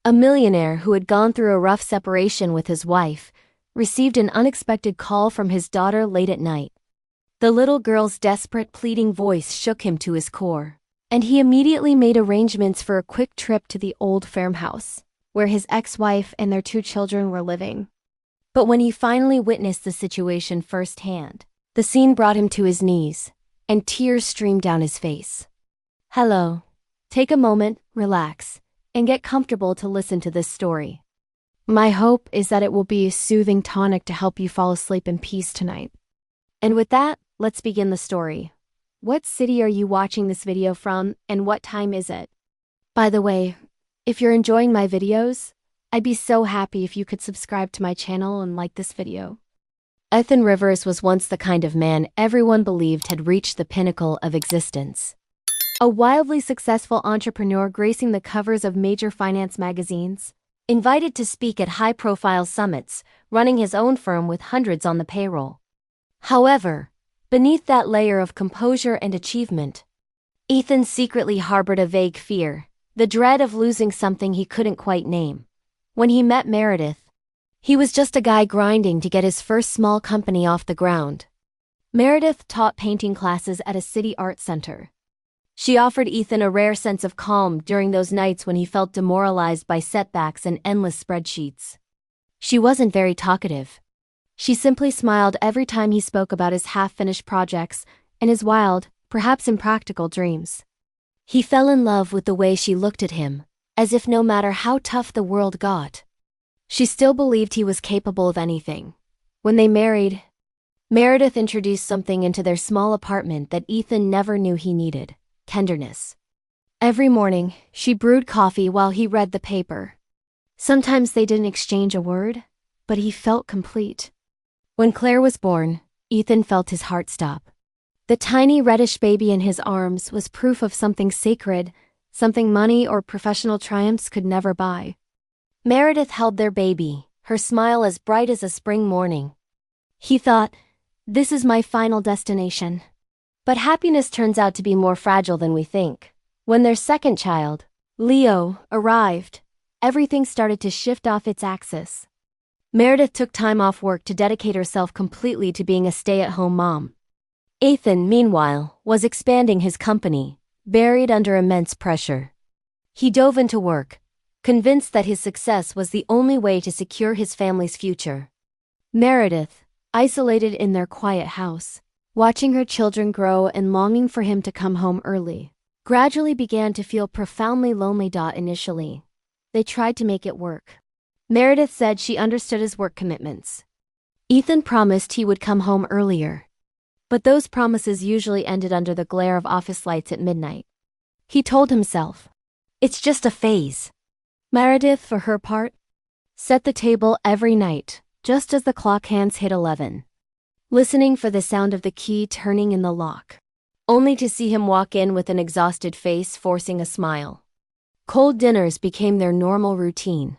A millionaire who had gone through a rough separation with his wife received an unexpected call from his daughter late at night. The little girl's desperate pleading voice shook him to his core, and he immediately made arrangements for a quick trip to the old farmhouse, where his ex-wife and their 2 children were living. But when he finally witnessed the situation firsthand, the scene brought him to his knees, and tears streamed down his face. Hello. Take a moment, relax, and get comfortable to listen to this story. My hope is that it will be a soothing tonic to help you fall asleep in peace tonight. And with that, let's begin the story. What city are you watching this video from, and what time is it? By the way, if you're enjoying my videos, I'd be so happy if you could subscribe to my channel and like this video. Ethan Rivers was once the kind of man everyone believed had reached the pinnacle of existence. A wildly successful entrepreneur gracing the covers of major finance magazines, invited to speak at high-profile summits, running his own firm with hundreds on the payroll. However, beneath that layer of composure and achievement, Ethan secretly harbored a vague fear, the dread of losing something he couldn't quite name. When he met Meredith, he was just a guy grinding to get his first small company off the ground. Meredith taught painting classes at a city art center. She offered Ethan a rare sense of calm during those nights when he felt demoralized by setbacks and endless spreadsheets. She wasn't very talkative. She simply smiled every time he spoke about his half-finished projects and his wild, perhaps impractical dreams. He fell in love with the way she looked at him, as if no matter how tough the world got, she still believed he was capable of anything. When they married, Meredith introduced something into their small apartment that Ethan never knew he needed: tenderness. Every morning, she brewed coffee while he read the paper. Sometimes they didn't exchange a word, but he felt complete. When Claire was born, Ethan felt his heart stop. The tiny reddish baby in his arms was proof of something sacred, something money or professional triumphs could never buy. Meredith held their baby, her smile as bright as a spring morning. He thought, "This is my final destination." But happiness turns out to be more fragile than we think. When their second child, Leo, arrived, everything started to shift off its axis. Meredith took time off work to dedicate herself completely to being a stay-at-home mom. Ethan, meanwhile, was expanding his company, buried under immense pressure. He dove into work, convinced that his success was the only way to secure his family's future. Meredith, isolated in their quiet house, watching her children grow and longing for him to come home early, gradually began to feel profoundly lonely. Initially, they tried to make it work. Meredith said she understood his work commitments. Ethan promised he would come home earlier, but those promises usually ended under the glare of office lights at midnight. He told himself, "It's just a phase." Meredith, for her part, set the table every night, just as the clock hands hit 11, listening for the sound of the key turning in the lock, only to see him walk in with an exhausted face, forcing a smile. Cold dinners became their normal routine.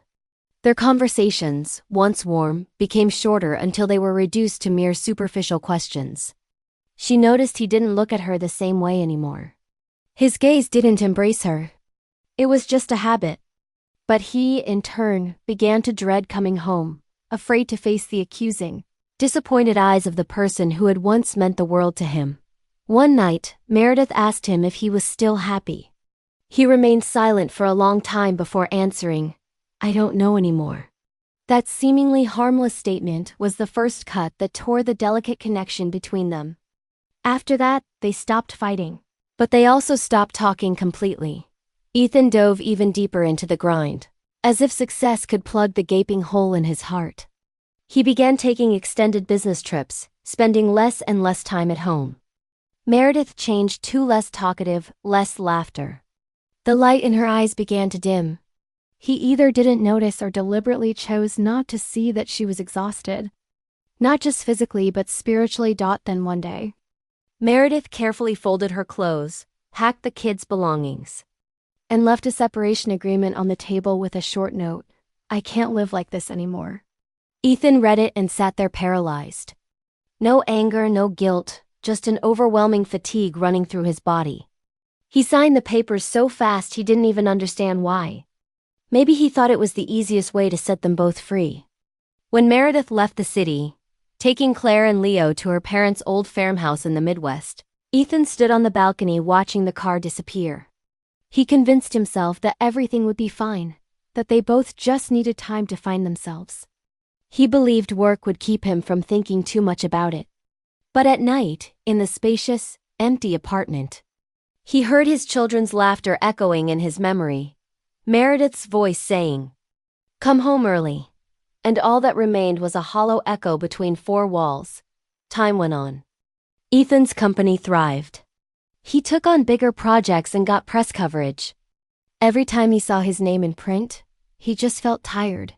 Their conversations, once warm, became shorter until they were reduced to mere superficial questions. She noticed he didn't look at her the same way anymore. His gaze didn't embrace her. It was just a habit. But he, in turn, began to dread coming home, afraid to face the accusing, disappointed eyes of the person who had once meant the world to him. One night, Meredith asked him if he was still happy. He remained silent for a long time before answering, "I don't know anymore." That seemingly harmless statement was the first cut that tore the delicate connection between them. After that, they stopped fighting. But they also stopped talking completely. Ethan dove even deeper into the grind, as if success could plug the gaping hole in his heart. He began taking extended business trips, spending less and less time at home. Meredith changed to less talkative, less laughter. The light in her eyes began to dim. He either didn't notice or deliberately chose not to see that she was exhausted. Not just physically but spiritually. Then one day, Meredith carefully folded her clothes, packed the kids' belongings, and left a separation agreement on the table with a short note: "I can't live like this anymore." Ethan read it and sat there paralyzed. No anger, no guilt, just an overwhelming fatigue running through his body. He signed the papers so fast he didn't even understand why. Maybe he thought it was the easiest way to set them both free. When Meredith left the city, taking Claire and Leo to her parents' old farmhouse in the Midwest, Ethan stood on the balcony watching the car disappear. He convinced himself that everything would be fine, that they both just needed time to find themselves. He believed work would keep him from thinking too much about it. But at night, in the spacious, empty apartment, he heard his children's laughter echoing in his memory, Meredith's voice saying, "Come home early." And all that remained was a hollow echo between four walls. Time went on. Ethan's company thrived. He took on bigger projects and got press coverage. Every time he saw his name in print, he just felt tired.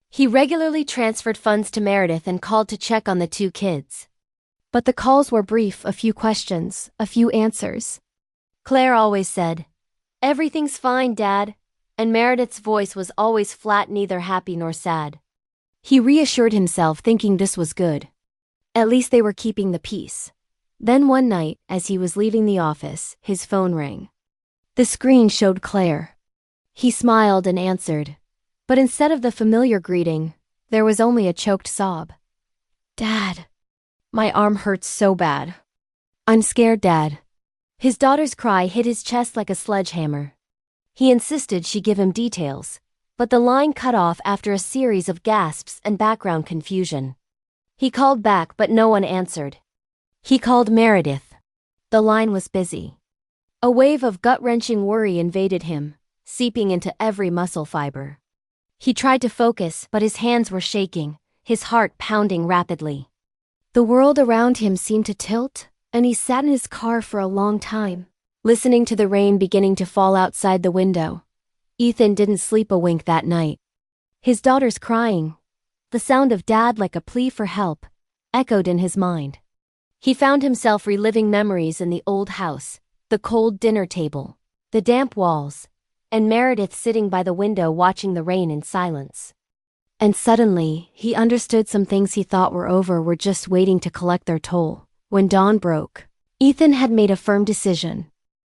He regularly transferred funds to Meredith and called to check on the two kids. But the calls were brief, a few questions, a few answers. Claire always said, "Everything's fine, Dad," and Meredith's voice was always flat, neither happy nor sad. He reassured himself, thinking this was good. At least they were keeping the peace. Then one night, as he was leaving the office, his phone rang. The screen showed Claire. He smiled and answered, but instead of the familiar greeting, there was only a choked sob. "Dad, my arm hurts so bad. I'm scared, Dad." His daughter's cry hit his chest like a sledgehammer. He insisted she give him details, but the line cut off after a series of gasps and background confusion. He called back, but no one answered. He called Meredith. The line was busy. A wave of gut-wrenching worry invaded him, seeping into every muscle fiber. He tried to focus, but his hands were shaking, his heart pounding rapidly. The world around him seemed to tilt, and he sat in his car for a long time, listening to the rain beginning to fall outside the window. Ethan didn't sleep a wink that night. His daughter's crying, the sound of Dad like a plea for help, echoed in his mind. He found himself reliving memories in the old house, the cold dinner table, the damp walls, and Meredith sitting by the window watching the rain in silence. And suddenly, he understood some things he thought were over were just waiting to collect their toll. When dawn broke, Ethan had made a firm decision.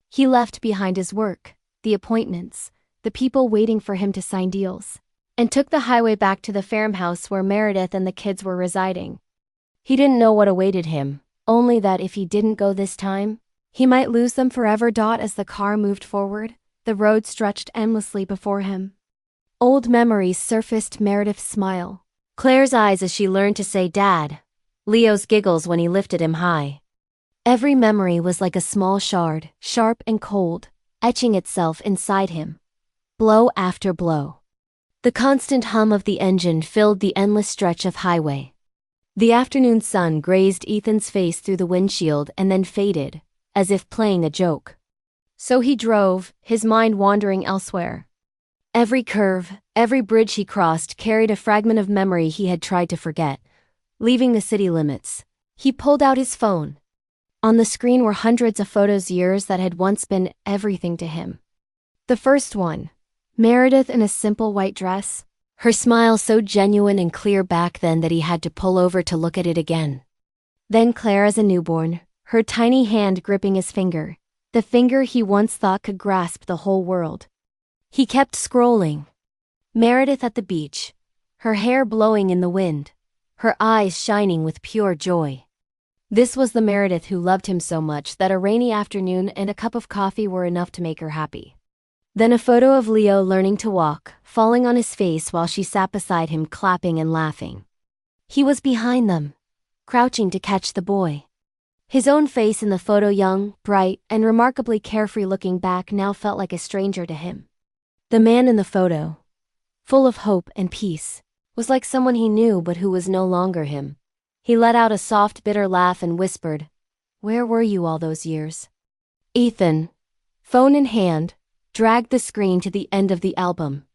He left behind his work, the appointments, the people waiting for him to sign deals, and took the highway back to the farmhouse where Meredith and the kids were residing. He didn't know what awaited him, only that if he didn't go this time, he might lose them forever. As the car moved forward, the road stretched endlessly before him. Old memories surfaced: Meredith's smile, Claire's eyes as she learned to say Dad, Leo's giggles when he lifted him high. Every memory was like a small shard, sharp and cold, etching itself inside him, blow after blow. The constant hum of the engine filled the endless stretch of highway. The afternoon sun grazed Ethan's face through the windshield and then faded, as if playing a joke. So he drove, his mind wandering elsewhere. Every curve, every bridge he crossed carried a fragment of memory he had tried to forget. Leaving the city limits, he pulled out his phone. On the screen were hundreds of photos, years that had once been everything to him. The first one, Meredith in a simple white dress, her smile so genuine and clear back then that he had to pull over to look at it again. Then Claire as a newborn, her tiny hand gripping his finger, the finger he once thought could grasp the whole world. He kept scrolling. Meredith at the beach, her hair blowing in the wind, her eyes shining with pure joy. This was the Meredith who loved him so much that a rainy afternoon and a cup of coffee were enough to make her happy. Then a photo of Leo learning to walk, falling on his face while she sat beside him clapping and laughing. He was behind them, crouching to catch the boy. His own face in the photo, young, bright, and remarkably carefree, looking back, now felt like a stranger to him. The man in the photo, full of hope and peace, was like someone he knew but who was no longer him. He let out a soft, bitter laugh and whispered, "Where were you all those years?" Ethan, phone in hand, dragged the screen to the end of the album.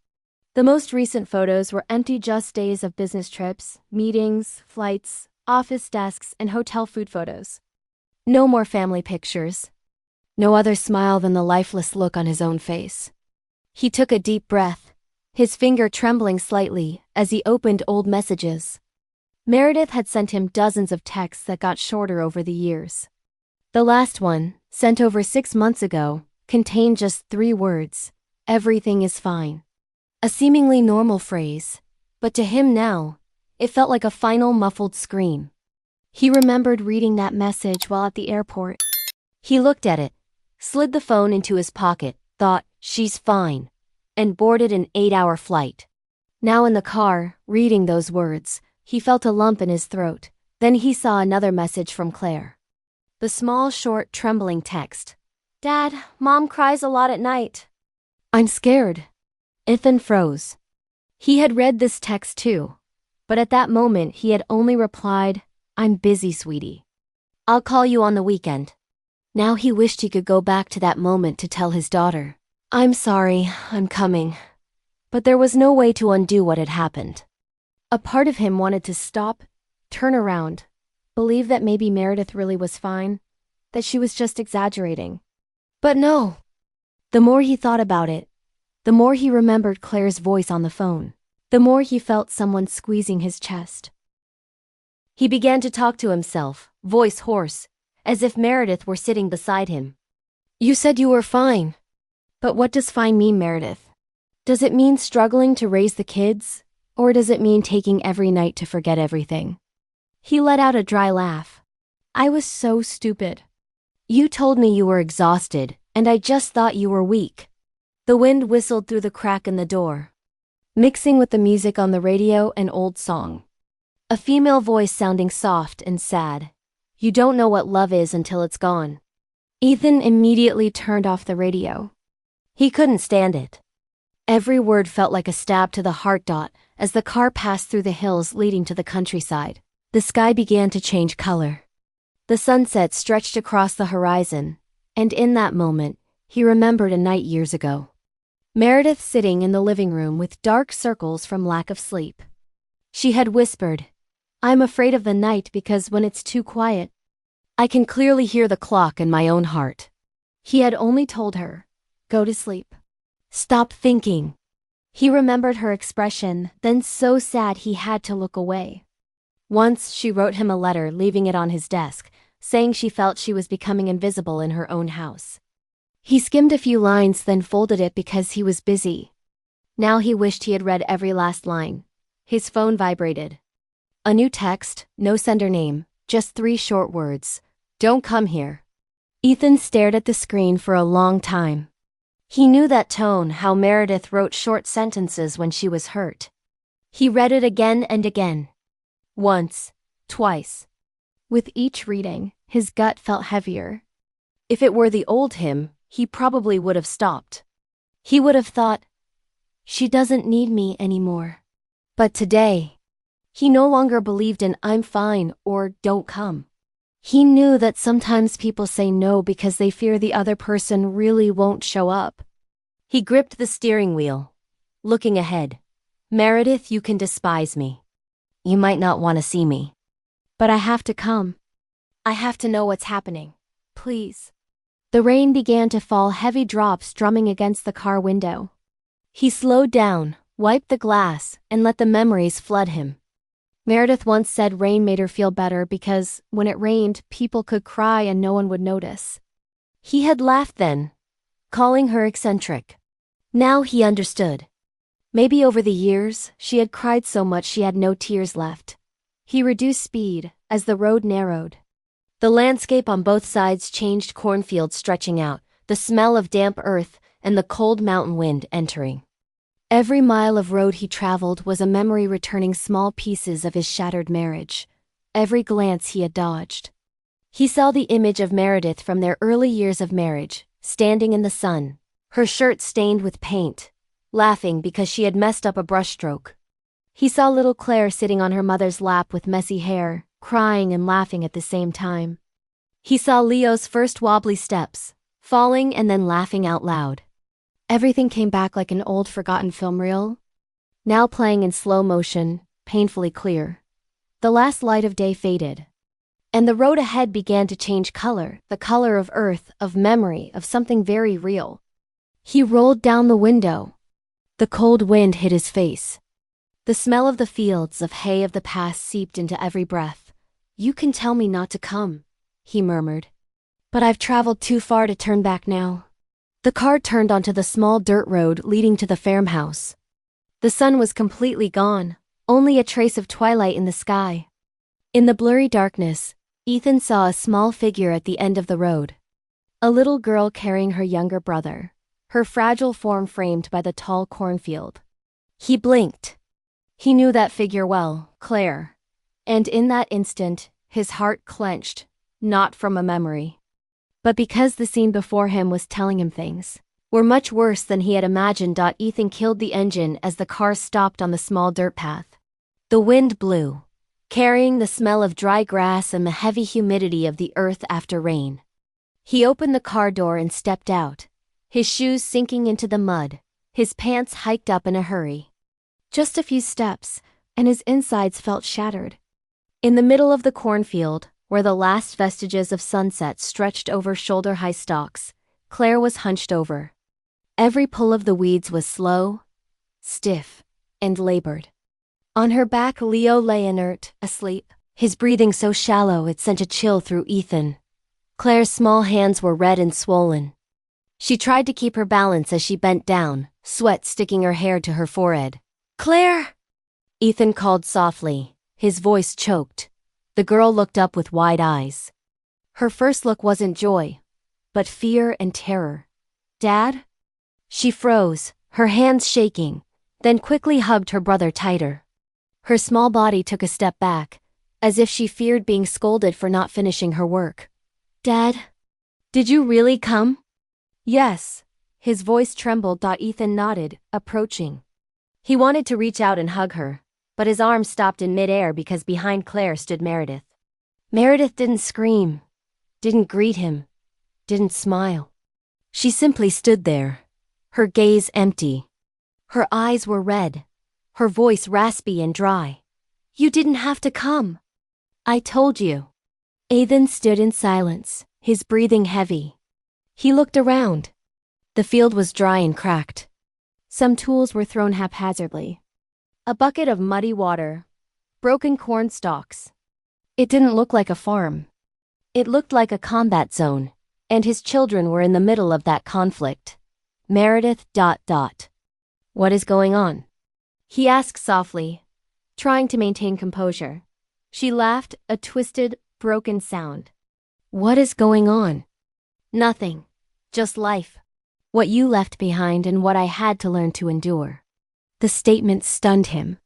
The most recent photos were empty, just days of business trips, meetings, flights, office desks, and hotel food photos. No more family pictures. No other smile than the lifeless look on his own face. He took a deep breath, his finger trembling slightly as he opened old messages. Meredith had sent him dozens of texts that got shorter over the years. The last one, sent over 6 months ago, contained just 3 words: "Everything is fine." A seemingly normal phrase, but to him now, it felt like a final muffled scream. He remembered reading that message while at the airport. He looked at it, slid the phone into his pocket, thought, "She's fine," and boarded an 8-hour flight. Now in the car, reading those words, he felt a lump in his throat. Then he saw another message from Claire. The small, short, trembling text. "Dad, Mom cries a lot at night. I'm scared." Ethan froze. He had read this text too, but at that moment he had only replied, "I'm busy, sweetie. I'll call you on the weekend." Now he wished he could go back to that moment to tell his daughter, "I'm sorry, I'm coming." But there was no way to undo what had happened. A part of him wanted to stop, turn around, believe that maybe Meredith really was fine, that she was just exaggerating. But no. The more he thought about it, the more he remembered Claire's voice on the phone, the more he felt someone squeezing his chest. He began to talk to himself, voice hoarse, as if Meredith were sitting beside him. "You said you were fine. But what does fine mean, Meredith? Does it mean struggling to raise the kids, or does it mean taking every night to forget everything?" He let out a dry laugh. "I was so stupid. You told me you were exhausted, and I just thought you were weak." The wind whistled through the crack in the door, mixing with the music on the radio, an old song. A female voice sounding soft and sad. "You don't know what love is until it's gone." Ethan immediately turned off the radio. He couldn't stand it. Every word felt like a stab to the heart. As the car passed through the hills leading to the countryside, the sky began to change color. The sunset stretched across the horizon, and in that moment, he remembered a night years ago. Meredith sitting in the living room with dark circles from lack of sleep. She had whispered, "I'm afraid of the night because when it's too quiet, I can clearly hear the clock in my own heart." He had only told her, "Go to sleep. Stop thinking." He remembered her expression, then so sad he had to look away. Once she wrote him a letter, leaving it on his desk, saying she felt she was becoming invisible in her own house. He skimmed a few lines, then folded it because he was busy. Now he wished he had read every last line. His phone vibrated. A new text, no sender name, just 3 short words. "Don't come here." Ethan stared at the screen for a long time. He knew that tone, how Meredith wrote short sentences when she was hurt. He read it again and again. Once, twice. With each reading, his gut felt heavier. If it were the old him, he probably would have stopped. He would have thought, "She doesn't need me anymore." But today, he no longer believed in "I'm fine" or "don't come." He knew that sometimes people say no because they fear the other person really won't show up. He gripped the steering wheel, looking ahead. "Meredith, you can despise me. You might not want to see me. But I have to come. I have to know what's happening. Please." The rain began to fall, heavy drops drumming against the car window. He slowed down, wiped the glass, and let the memories flood him. Meredith once said rain made her feel better because, when it rained, people could cry and no one would notice. He had laughed then, calling her eccentric. Now he understood. Maybe over the years, she had cried so much she had no tears left. He reduced speed as the road narrowed. The landscape on both sides changed, cornfields stretching out, the smell of damp earth, and the cold mountain wind entering. Every mile of road he traveled was a memory returning small pieces of his shattered marriage. Every glance he had dodged. He saw the image of Meredith from their early years of marriage, standing in the sun, her shirt stained with paint, laughing because she had messed up a brushstroke. He saw little Claire sitting on her mother's lap with messy hair, crying and laughing at the same time. He saw Leo's first wobbly steps, falling and then laughing out loud. Everything came back like an old forgotten film reel, now playing in slow motion, painfully clear. The last light of day faded, and the road ahead began to change color, the color of earth, of memory, of something very real. He rolled down the window. The cold wind hit his face. The smell of the fields, of hay of the past seeped into every breath. "You can tell me not to come," he murmured. "But I've traveled too far to turn back now." The car turned onto the small dirt road leading to the farmhouse. The sun was completely gone, only a trace of twilight in the sky. In the blurry darkness, Ethan saw a small figure at the end of the road. A little girl carrying her younger brother, her fragile form framed by the tall cornfield. He blinked. He knew that figure well, Claire. And in that instant, his heart clenched, not from a memory, but because the scene before him was telling him things were much worse than he had imagined. Ethan killed the engine as the car stopped on the small dirt path. The wind blew, carrying the smell of dry grass and the heavy humidity of the earth after rain. He opened the car door and stepped out, his shoes sinking into the mud, his pants hiked up in a hurry. Just a few steps, and his insides felt shattered. In the middle of the cornfield, where the last vestiges of sunset stretched over shoulder-high stalks, Claire was hunched over. Every pull of the weeds was slow, stiff, and labored. On her back, Leo lay inert, asleep, his breathing so shallow it sent a chill through Ethan. Claire's small hands were red and swollen. She tried to keep her balance as she bent down, sweat sticking her hair to her forehead. "Claire!" Ethan called softly, his voice choked. The girl looked up with wide eyes. Her first look wasn't joy, but fear and terror. "Dad?" She froze, her hands shaking, then quickly hugged her brother tighter. Her small body took a step back, as if she feared being scolded for not finishing her work. "Dad? Did you really come?" "Yes." His voice trembled. Ethan nodded, approaching. He wanted to reach out and hug her, but his arms stopped in midair because behind Claire stood Meredith. Meredith didn't scream, didn't greet him, didn't smile. She simply stood there, her gaze empty. Her eyes were red, her voice raspy and dry. "You didn't have to come. I told you." Ethan stood in silence, his breathing heavy. He looked around. The field was dry and cracked. Some tools were thrown haphazardly. A bucket of muddy water, broken corn stalks. It didn't look like a farm. It looked like a combat zone, and his children were in the middle of that conflict. Meredith. "What is going on?" he asked softly, trying to maintain composure. She laughed, a twisted, broken sound. "What is going on?" "Nothing. Just life. What you left behind and what I had to learn to endure." The statement stunned him.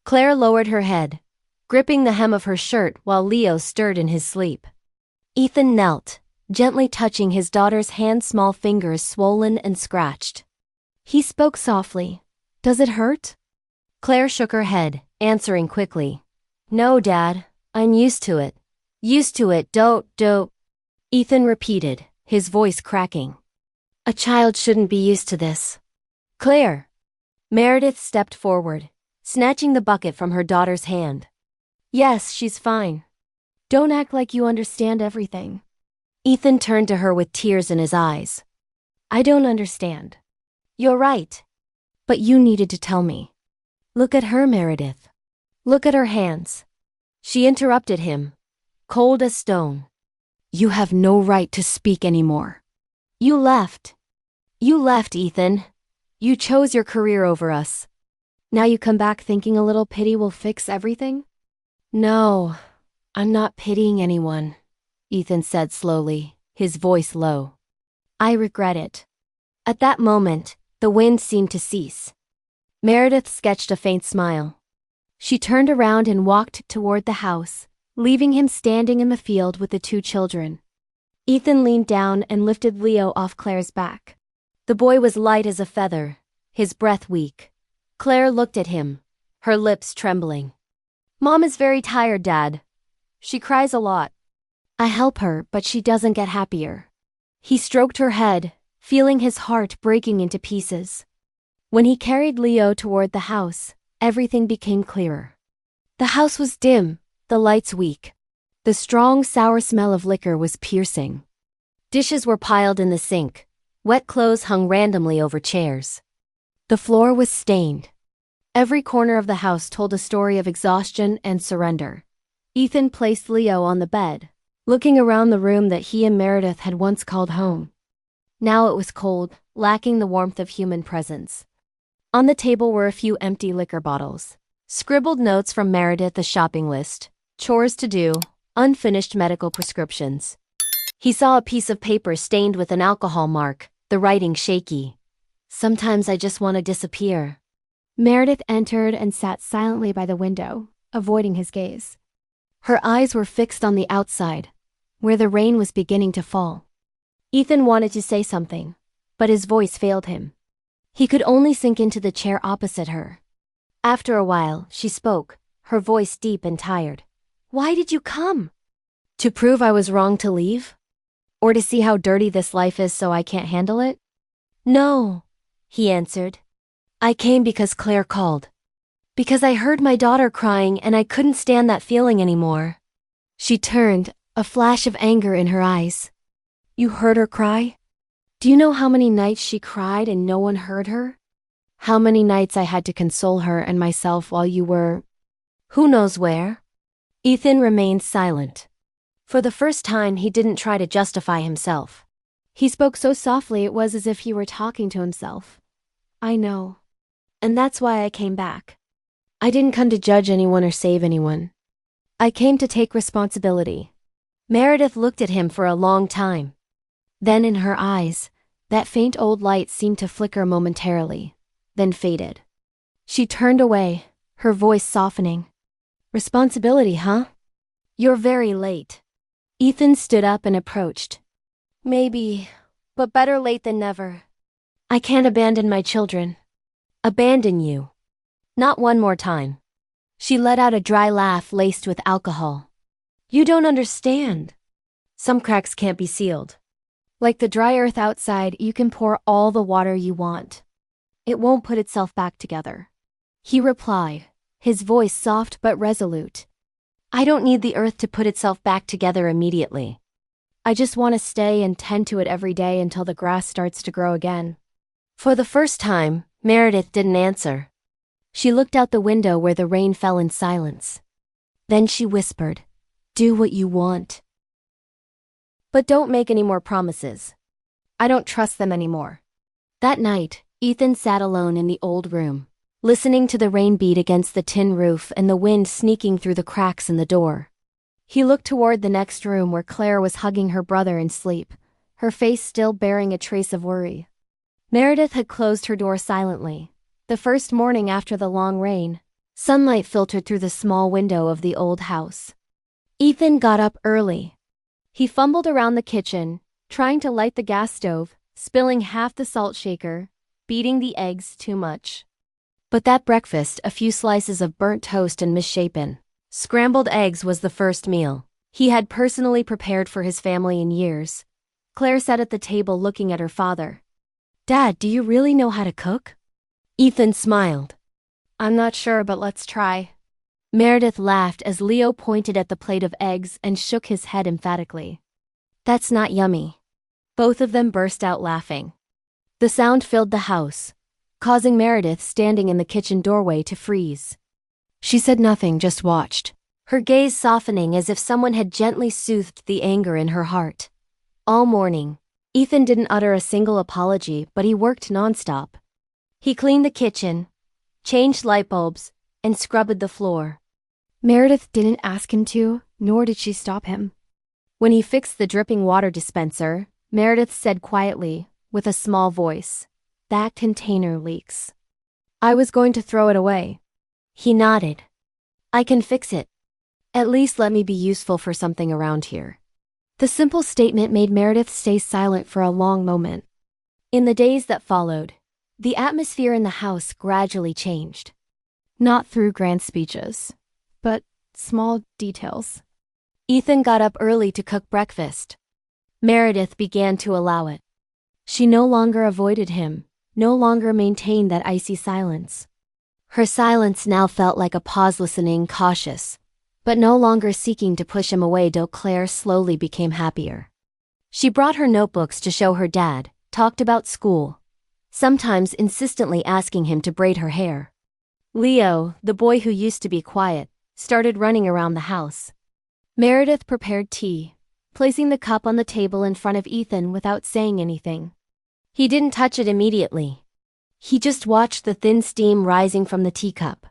Claire lowered her head, gripping the hem of her shirt while Leo stirred in his sleep. Ethan knelt, gently touching his daughter's hand, small fingers swollen and scratched. He spoke softly. "Does it hurt?" Claire shook her head, answering quickly. "No, Dad. I'm used to it. Used to it. Don't. Ethan repeated, his voice cracking. "A child shouldn't be used to this." "Claire!" Meredith stepped forward, snatching the bucket from her daughter's hand. "Yes, she's fine. Don't act like you understand everything." Ethan turned to her with tears in his eyes. "I don't understand." "You're right. But you needed to tell me." "Look at her, Meredith. Look at her hands." She interrupted him, cold as stone. "You have no right to speak anymore. You left. You left, Ethan. You chose your career over us. Now you come back thinking a little pity will fix everything?" "No, I'm not pitying anyone," Ethan said slowly, his voice low. "I regret it." At that moment, the wind seemed to cease. Meredith sketched a faint smile. She turned around and walked toward the house, leaving him standing in the field with the two children. Ethan leaned down and lifted Leo off Claire's back. The boy was light as a feather, his breath weak. Claire looked at him, her lips trembling. "Mom is very tired, Dad. She cries a lot. I help her, but she doesn't get happier." He stroked her head, feeling his heart breaking into pieces. When he carried Leo toward the house, everything became clearer. The house was dim, the lights weak. The strong, sour smell of liquor was piercing. Dishes were piled in the sink. Wet clothes hung randomly over chairs. The floor was stained. Every corner of the house told a story of exhaustion and surrender. Ethan placed Leo on the bed, looking around the room that he and Meredith had once called home. Now it was cold, lacking the warmth of human presence. On the table were a few empty liquor bottles, scribbled notes from Meredith, a shopping list, chores to do, unfinished medical prescriptions. He saw a piece of paper stained with an alcohol mark, the writing shaky. Sometimes I just want to disappear. Meredith entered and sat silently by the window, avoiding his gaze. Her eyes were fixed on the outside, where the rain was beginning to fall. Ethan wanted to say something, but his voice failed him. He could only sink into the chair opposite her. After a while, she spoke, her voice deep and tired. Why did you come? To prove I was wrong to leave? Or to see how dirty this life is so I can't handle it? No, he answered. I came because Claire called. Because I heard my daughter crying and I couldn't stand that feeling anymore. She turned, a flash of anger in her eyes. You heard her cry? Do you know how many nights she cried and no one heard her? How many nights I had to console her and myself while you were... who knows where? Ethan remained silent. For the first time, he didn't try to justify himself. He spoke so softly it was as if he were talking to himself. I know. And that's why I came back. I didn't come to judge anyone or save anyone. I came to take responsibility. Meredith looked at him for a long time. Then in her eyes, that faint old light seemed to flicker momentarily, then faded. She turned away, her voice softening. Responsibility, huh? You're very late. Ethan stood up and approached. Maybe, but better late than never. I can't abandon my children. Abandon you. Not one more time. She let out a dry laugh laced with alcohol. You don't understand. Some cracks can't be sealed. Like the dry earth outside, you can pour all the water you want. It won't put itself back together. He replied, his voice soft but resolute. I don't need the earth to put itself back together immediately. I just want to stay and tend to it every day until the grass starts to grow again. For the first time, Meredith didn't answer. She looked out the window where the rain fell in silence. Then she whispered, Do what you want. But don't make any more promises. I don't trust them anymore. That night, Ethan sat alone in the old room, listening to the rain beat against the tin roof and the wind sneaking through the cracks in the door. He looked toward the next room where Claire was hugging her brother in sleep, her face still bearing a trace of worry. Meredith had closed her door silently. The first morning after the long rain, sunlight filtered through the small window of the old house. Ethan got up early. He fumbled around the kitchen, trying to light the gas stove, spilling half the salt shaker, beating the eggs too much. But that breakfast, a few slices of burnt toast and misshapen scrambled eggs, was the first meal he had personally prepared for his family in years. Claire sat at the table looking at her father. Dad, do you really know how to cook? Ethan smiled. I'm not sure, but let's try. Meredith laughed as Leo pointed at the plate of eggs and shook his head emphatically. That's not yummy. Both of them burst out laughing. The sound filled the house, causing Meredith, standing in the kitchen doorway, to freeze. She said nothing, just watched, her gaze softening as if someone had gently soothed the anger in her heart. All morning, Ethan didn't utter a single apology, but he worked nonstop. He cleaned the kitchen, changed light bulbs, and scrubbed the floor. Meredith didn't ask him to, nor did she stop him. When he fixed the dripping water dispenser, Meredith said quietly, with a small voice, That container leaks. I was going to throw it away. He nodded. I can fix it. At least let me be useful for something around here. The simple statement made Meredith stay silent for a long moment. In the days that followed, the atmosphere in the house gradually changed. Not through grand speeches, but small details. Ethan got up early to cook breakfast. Meredith began to allow it. She no longer avoided him, no longer maintained that icy silence. Her silence now felt like a pause, listening, cautious, but no longer seeking to push him away. Claire slowly became happier. She brought her notebooks to show her dad, talked about school, sometimes insistently asking him to braid her hair. Leo, the boy who used to be quiet, started running around the house. Meredith prepared tea, placing the cup on the table in front of Ethan without saying anything. He didn't touch it immediately. He just watched the thin steam rising from the teacup.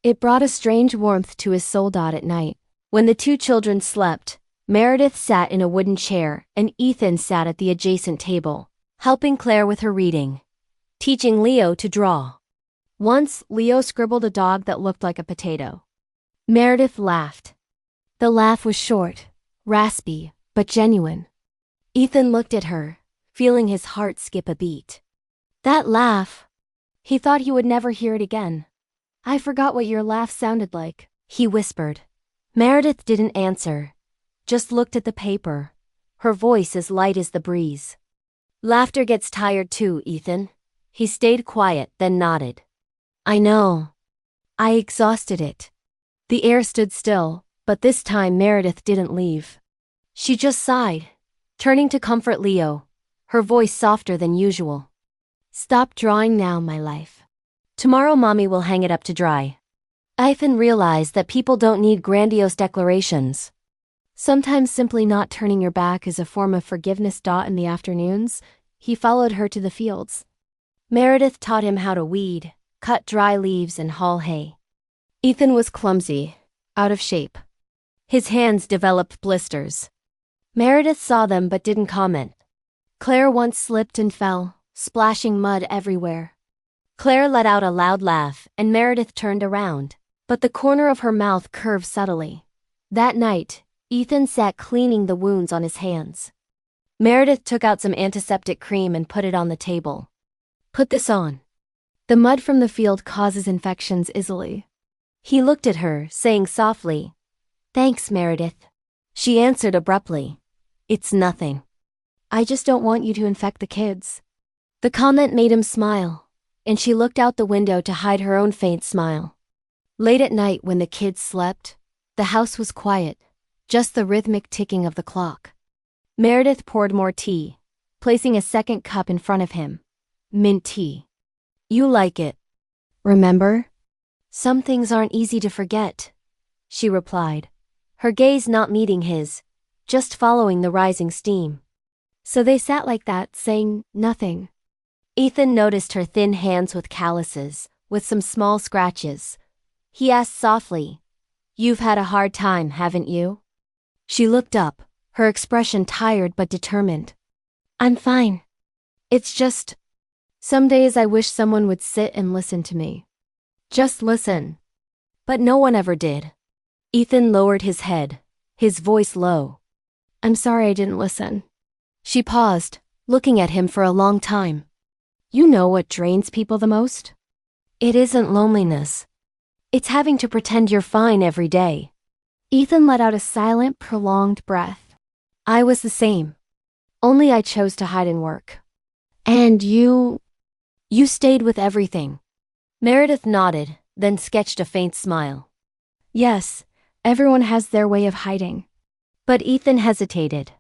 It brought a strange warmth to his soul. At night, When the two children slept, Meredith sat in a wooden chair and Ethan sat at the adjacent table, helping Claire with her reading, teaching Leo to draw. Once, Leo scribbled a dog that looked like a potato. Meredith laughed. the laugh was short, raspy, but genuine. Ethan looked at her, feeling his heart skip a beat. That laugh! He thought he would never hear it again. I forgot what your laugh sounded like, he whispered. Meredith didn't answer, just looked at the paper, her voice as light as the breeze. Laughter gets tired too, Ethan. He stayed quiet, then nodded. I know. I exhausted it. The air stood still, but this time Meredith didn't leave. She just sighed, turning to comfort Leo, her voice softer than usual. Stop drawing now, my life. Tomorrow Mommy will hang it up to dry. Ethan realized that people don't need grandiose declarations. Sometimes simply not turning your back is a form of forgiveness. In the afternoons, he followed her to the fields. Meredith taught him how to weed, cut dry leaves and haul hay. Ethan was clumsy, out of shape. His hands developed blisters. Meredith saw them but didn't comment. Claire once slipped and fell, splashing mud everywhere. Claire let out a loud laugh and Meredith turned around, but the corner of her mouth curved subtly. That night, Ethan sat cleaning the wounds on his hands. Meredith took out some antiseptic cream and put it on the table. Put this on. The mud from the field causes infections easily. He looked at her, saying softly, Thanks, Meredith. She answered abruptly, It's nothing. I just don't want you to infect the kids. The comment made him smile, and she looked out the window to hide her own faint smile. Late at night when the kids slept, the house was quiet, just the rhythmic ticking of the clock. Meredith poured more tea, placing a second cup in front of him. Mint tea. You like it. Remember? Some things aren't easy to forget, she replied, her gaze not meeting his, just following the rising steam. So they sat like that, saying nothing. Ethan noticed her thin hands with calluses, with some small scratches. He asked softly, You've had a hard time, haven't you? She looked up, her expression tired but determined. I'm fine. It's just, some days I wish someone would sit and listen to me. Just listen. But no one ever did. Ethan lowered his head, his voice low. I'm sorry I didn't listen. She paused, looking at him for a long time. You know what drains people the most? It isn't loneliness. It's having to pretend you're fine every day. Ethan let out a silent, prolonged breath. I was the same. Only I chose to hide and work. And you stayed with everything. Meredith nodded, then sketched a faint smile. Yes, everyone has their way of hiding. But Ethan hesitated.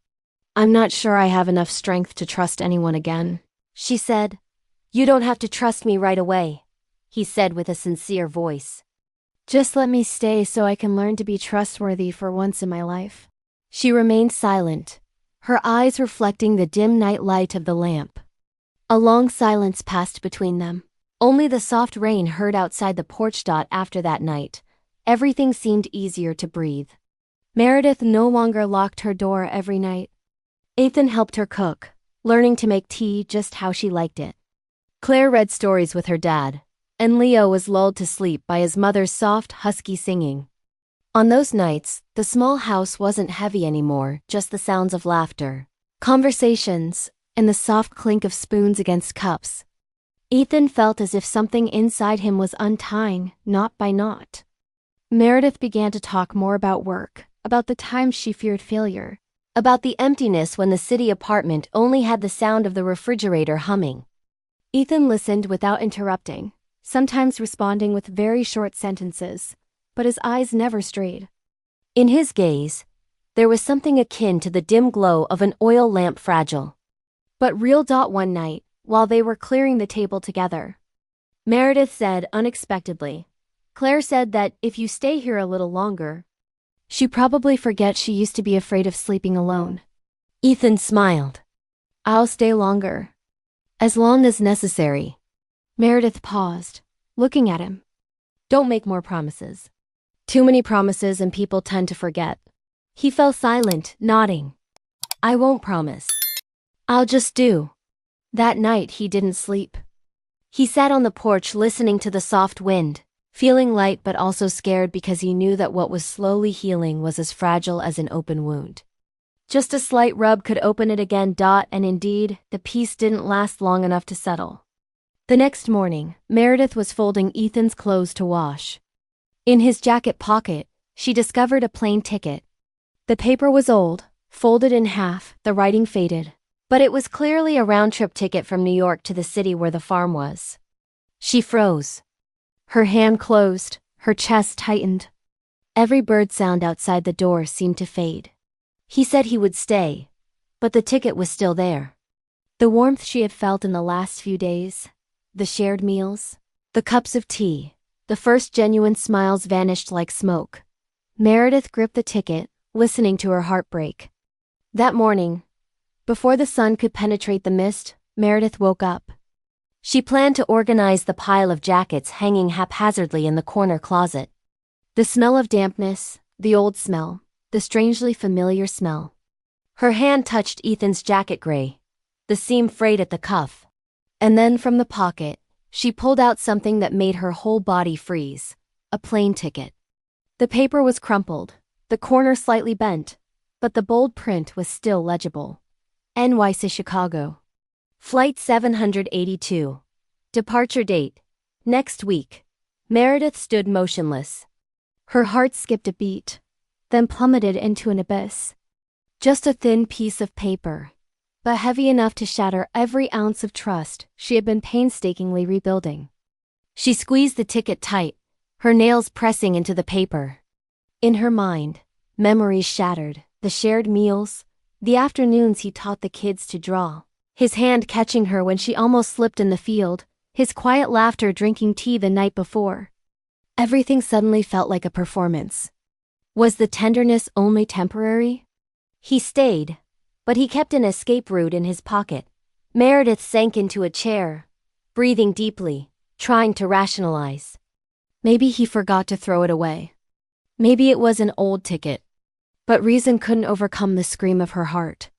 I'm not sure I have enough strength to trust anyone again, she said. You don't have to trust me right away, he said with a sincere voice. Just let me stay so I can learn to be trustworthy for once in my life. She remained silent, her eyes reflecting the dim night light of the lamp. A long silence passed between them. Only the soft rain heard outside the porch. After that night, everything seemed easier to breathe. Meredith no longer locked her door every night. Ethan helped her cook, learning to make tea just how she liked it. Claire read stories with her dad, and Leo was lulled to sleep by his mother's soft, husky singing. On those nights, the small house wasn't heavy anymore, just the sounds of laughter, conversations, and the soft clink of spoons against cups. Ethan felt as if something inside him was untying, knot by knot. Meredith began to talk more about work, about the times she feared failure, about the emptiness when the city apartment only had the sound of the refrigerator humming. Ethan listened without interrupting, sometimes responding with very short sentences, but his eyes never strayed. In his gaze, there was something akin to the dim glow of an oil lamp, fragile, but real. One night, while they were clearing the table together, Meredith said unexpectedly, Claire said that if you stay here a little longer, she probably forgets she used to be afraid of sleeping alone. Ethan smiled. I'll stay longer. As long as necessary. Meredith paused, looking at him. Don't make more promises. Too many promises and people tend to forget. He fell silent, nodding. I won't promise. I'll just do. That night he didn't sleep. He sat on the porch listening to the soft wind, feeling light but also scared because he knew that what was slowly healing was as fragile as an open wound. Just a slight rub could open it again. And indeed, the peace didn't last long enough to settle. The next morning, Meredith was folding Ethan's clothes to wash. In his jacket pocket, she discovered a plane ticket. The paper was old, folded in half, the writing faded, but it was clearly a round-trip ticket from New York to the city where the farm was. She froze. Her hand closed, her chest tightened. Every bird sound outside the door seemed to fade. He said he would stay, but the ticket was still there. The warmth she had felt in the last few days, the shared meals, the cups of tea, the first genuine smiles vanished like smoke. Meredith gripped the ticket, listening to her heart break. That morning, before the sun could penetrate the mist, Meredith woke up. She planned to organize the pile of jackets hanging haphazardly in the corner closet. The smell of dampness, the old smell, the strangely familiar smell. Her hand touched Ethan's jacket gray, the seam frayed at the cuff. And then from the pocket, she pulled out something that made her whole body freeze, a plane ticket. The paper was crumpled, the corner slightly bent, but the bold print was still legible. NYC Chicago. Flight 782. Departure date. Next week. Meredith stood motionless. Her heart skipped a beat, then plummeted into an abyss. Just a thin piece of paper, but heavy enough to shatter every ounce of trust she had been painstakingly rebuilding. She squeezed the ticket tight, her nails pressing into the paper. In her mind, memories shattered, the shared meals, the afternoons he taught the kids to draw, his hand catching her when she almost slipped in the field, his quiet laughter drinking tea the night before. Everything suddenly felt like a performance. Was the tenderness only temporary? He stayed, but he kept an escape route in his pocket. Meredith sank into a chair, breathing deeply, trying to rationalize. Maybe he forgot to throw it away. Maybe it was an old ticket. But reason couldn't overcome the scream of her heart.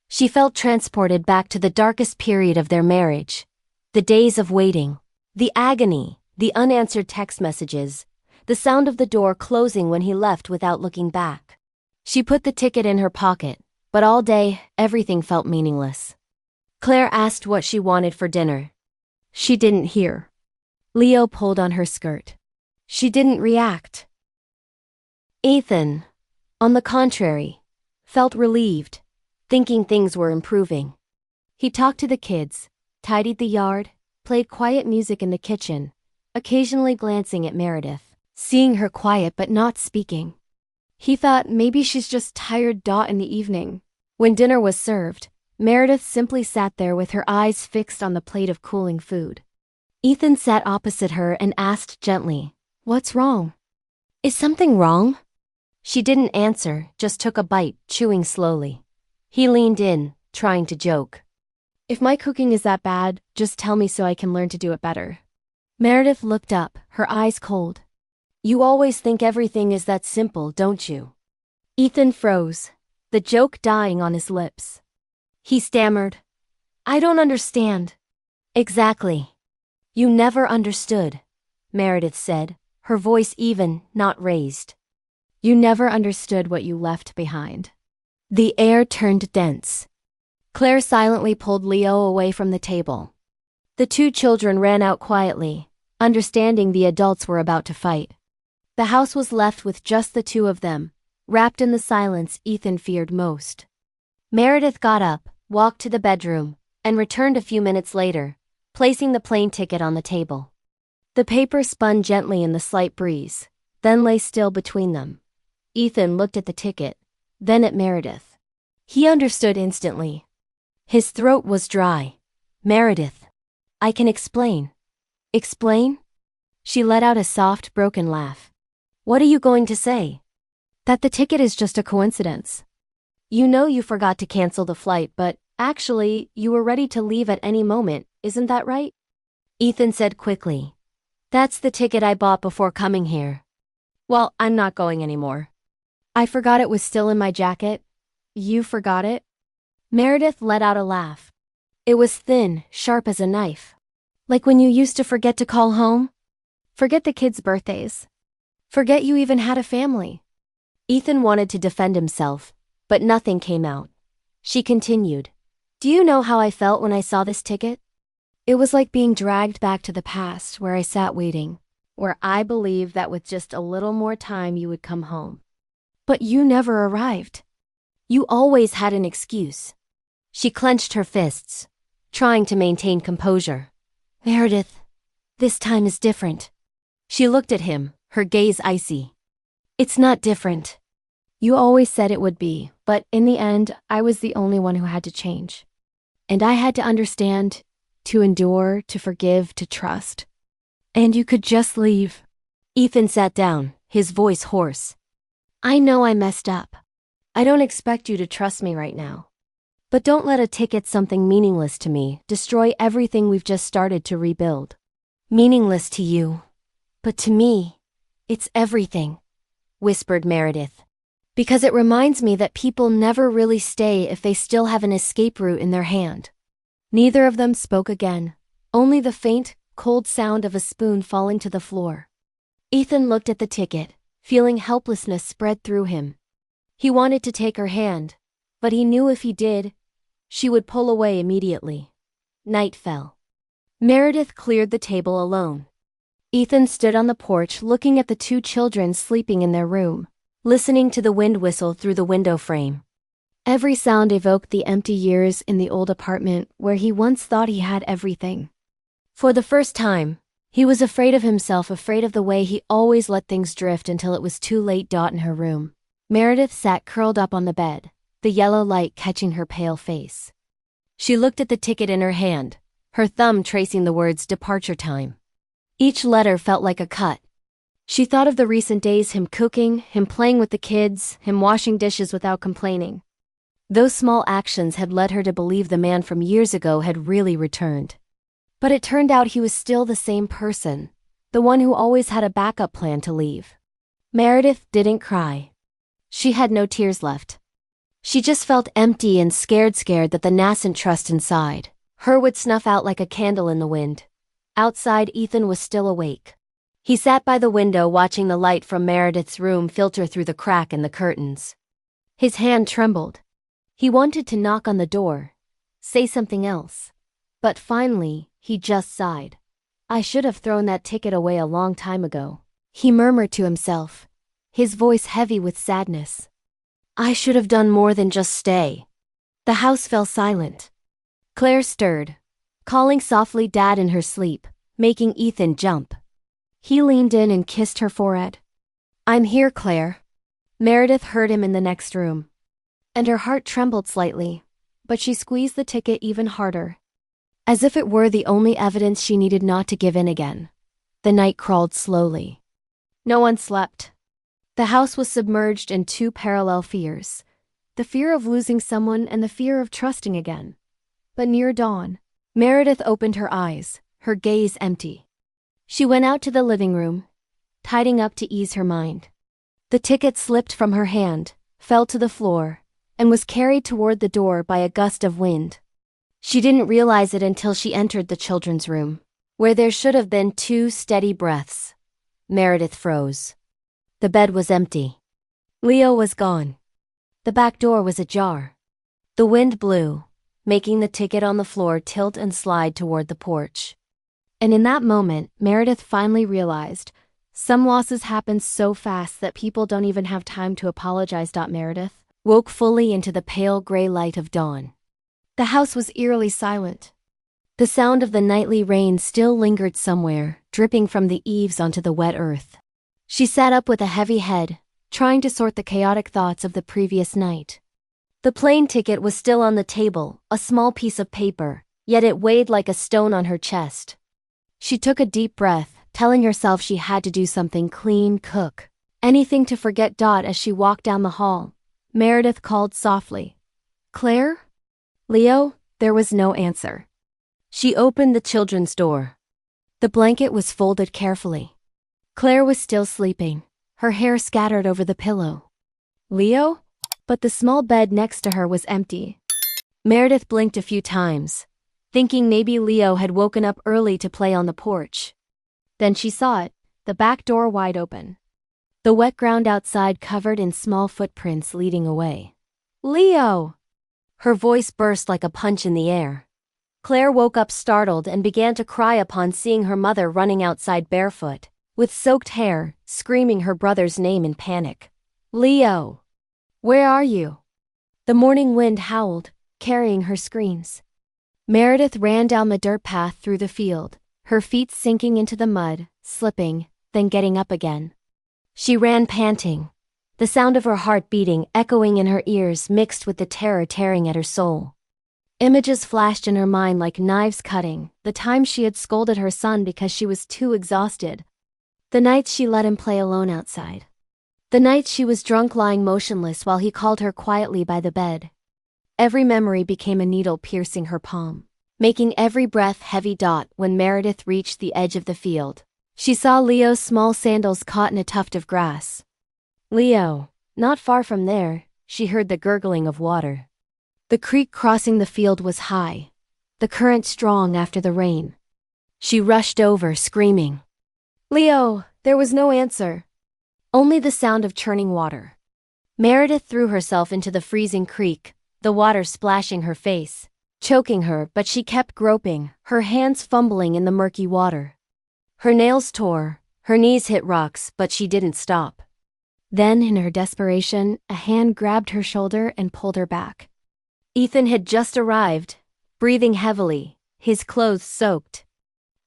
She felt transported back to the darkest period of their marriage. The days of waiting, the agony, the unanswered text messages, the sound of the door closing when he left without looking back. She put the ticket in her pocket, but all day, everything felt meaningless. Claire asked what she wanted for dinner. She didn't hear. Leo pulled on her skirt. She didn't react. Ethan, on the contrary, felt relieved, thinking things were improving. He talked to the kids, tidied the yard, played quiet music in the kitchen, occasionally glancing at Meredith, seeing her quiet but not speaking. He thought maybe she's just tired. In the evening, when dinner was served, Meredith simply sat there with her eyes fixed on the plate of cooling food. Ethan sat opposite her and asked gently, "What's wrong? Is something wrong?" She didn't answer, just took a bite, chewing slowly. He leaned in, trying to joke. "If my cooking is that bad, just tell me so I can learn to do it better." Meredith looked up, her eyes cold. "You always think everything is that simple, don't you?" Ethan froze, the joke dying on his lips. He stammered, "I don't understand." "Exactly. You never understood," Meredith said, her voice even, not raised. "You never understood what you left behind." The air turned dense. Claire silently pulled Leo away from the table. The two children ran out quietly, understanding the adults were about to fight. The house was left with just the two of them, wrapped in the silence Ethan feared most. Meredith got up, walked to the bedroom, and returned a few minutes later, placing the plane ticket on the table. The paper spun gently in the slight breeze, then lay still between them. Ethan looked at the ticket, then at Meredith. He understood instantly. His throat was dry. "Meredith, I can explain." "Explain?" She let out a soft, broken laugh. "What are you going to say?" "That the ticket is just a coincidence. You know you forgot to cancel the flight, but actually, you were ready to leave at any moment, isn't that right?" Ethan said quickly. That's the ticket I bought before coming here. Well, I'm not going anymore. I forgot it was still in my jacket. You forgot it? Meredith let out a laugh. It was thin, sharp as a knife. Like when you used to forget to call home? Forget the kids' birthdays. Forget you even had a family. Ethan wanted to defend himself, but nothing came out. She continued. Do you know how I felt when I saw this ticket? It was like being dragged back to the past where I sat waiting, where I believed that with just a little more time you would come home. But you never arrived. You always had an excuse. She clenched her fists, trying to maintain composure. Meredith, this time is different. She looked at him, her gaze icy. It's not different. You always said it would be, but in the end, I was the only one who had to change. And I had to understand, to endure, to forgive, to trust. And you could just leave. Ethan sat down, his voice hoarse. I know I messed up. I don't expect you to trust me right now. But don't let a ticket, something meaningless to me, destroy everything we've just started to rebuild. Meaningless to you. But to me, it's everything, whispered Meredith. Because it reminds me that people never really stay if they still have an escape route in their hand. Neither of them spoke again, only the faint, cold sound of a spoon falling to the floor. Ethan looked at the ticket, feeling helplessness spread through him. He wanted to take her hand, but he knew if he did, she would pull away immediately. Night fell. Meredith cleared the table alone. Ethan stood on the porch looking at the two children sleeping in their room, listening to the wind whistle through the window frame. Every sound evoked the empty years in the old apartment where he once thought he had everything. For the first time, he was afraid of himself, afraid of the way he always let things drift until it was too late. In her room, Meredith sat curled up on the bed, the yellow light catching her pale face. She looked at the ticket in her hand, her thumb tracing the words departure time. Each letter felt like a cut. She thought of the recent days, him cooking, him playing with the kids, him washing dishes without complaining. Those small actions had led her to believe the man from years ago had really returned. But it turned out he was still the same person, the one who always had a backup plan to leave. Meredith didn't cry. She had no tears left. She just felt empty and scared that the nascent trust inside her would snuff out like a candle in the wind. Outside, Ethan was still awake. He sat by the window watching the light from Meredith's room filter through the crack in the curtains. His hand trembled. He wanted to knock on the door, say something else. But finally, he just sighed. I should have thrown that ticket away a long time ago, he murmured to himself, his voice heavy with sadness. I should have done more than just stay. The house fell silent. Claire stirred, calling softly Dad in her sleep, making Ethan jump. He leaned in and kissed her forehead. I'm here, Claire. Meredith heard him in the next room. And her heart trembled slightly, but she squeezed the ticket even harder. As if it were the only evidence she needed not to give in again. The night crawled slowly. No one slept. The house was submerged in two parallel fears. The fear of losing someone and the fear of trusting again. But near dawn, Meredith opened her eyes, her gaze empty. She went out to the living room, tidying up to ease her mind. The ticket slipped from her hand, fell to the floor, and was carried toward the door by a gust of wind. She didn't realize it until she entered the children's room, where there should have been 2 steady breaths. Meredith froze. The bed was empty. Leo was gone. The back door was ajar. The wind blew, making the ticket on the floor tilt and slide toward the porch. And in that moment, Meredith finally realized, some losses happen so fast that people don't even have time to apologize. Meredith woke fully into the pale gray light of dawn. The house was eerily silent. The sound of the nightly rain still lingered somewhere, dripping from the eaves onto the wet earth. She sat up with a heavy head, trying to sort the chaotic thoughts of the previous night. The plane ticket was still on the table, a small piece of paper, yet it weighed like a stone on her chest. She took a deep breath, telling herself she had to do something, clean, cook, anything to forget. As she walked down the hall, Meredith called softly, Claire? Leo? There was no answer. She opened the children's door. The blanket was folded carefully. Claire was still sleeping, her hair scattered over the pillow. Leo? But the small bed next to her was empty. Meredith blinked a few times, thinking maybe Leo had woken up early to play on the porch. Then she saw it, the back door wide open. The wet ground outside covered in small footprints leading away. Leo! Her voice burst like a punch in the air. Claire woke up startled and began to cry upon seeing her mother running outside barefoot, with soaked hair, screaming her brother's name in panic. Leo! Where are you? The morning wind howled, carrying her screams. Meredith ran down the dirt path through the field, her feet sinking into the mud, slipping, then getting up again. She ran panting, the sound of her heart beating echoing in her ears mixed with the terror tearing at her soul. Images flashed in her mind like knives cutting, the time she had scolded her son because she was too exhausted. The nights she let him play alone outside. The nights she was drunk lying motionless while he called her quietly by the bed. Every memory became a needle piercing her palm, making every breath heavy. When Meredith reached the edge of the field, she saw Leo's small sandals caught in a tuft of grass. Leo, not far from there, she heard the gurgling of water. The creek crossing the field was high, the current strong after the rain. She rushed over, screaming. Leo! There was no answer. Only the sound of churning water. Meredith threw herself into the freezing creek, the water splashing her face, choking her, but she kept groping, her hands fumbling in the murky water. Her nails tore, her knees hit rocks, but she didn't stop. Then, in her desperation, a hand grabbed her shoulder and pulled her back. Ethan had just arrived, breathing heavily, his clothes soaked.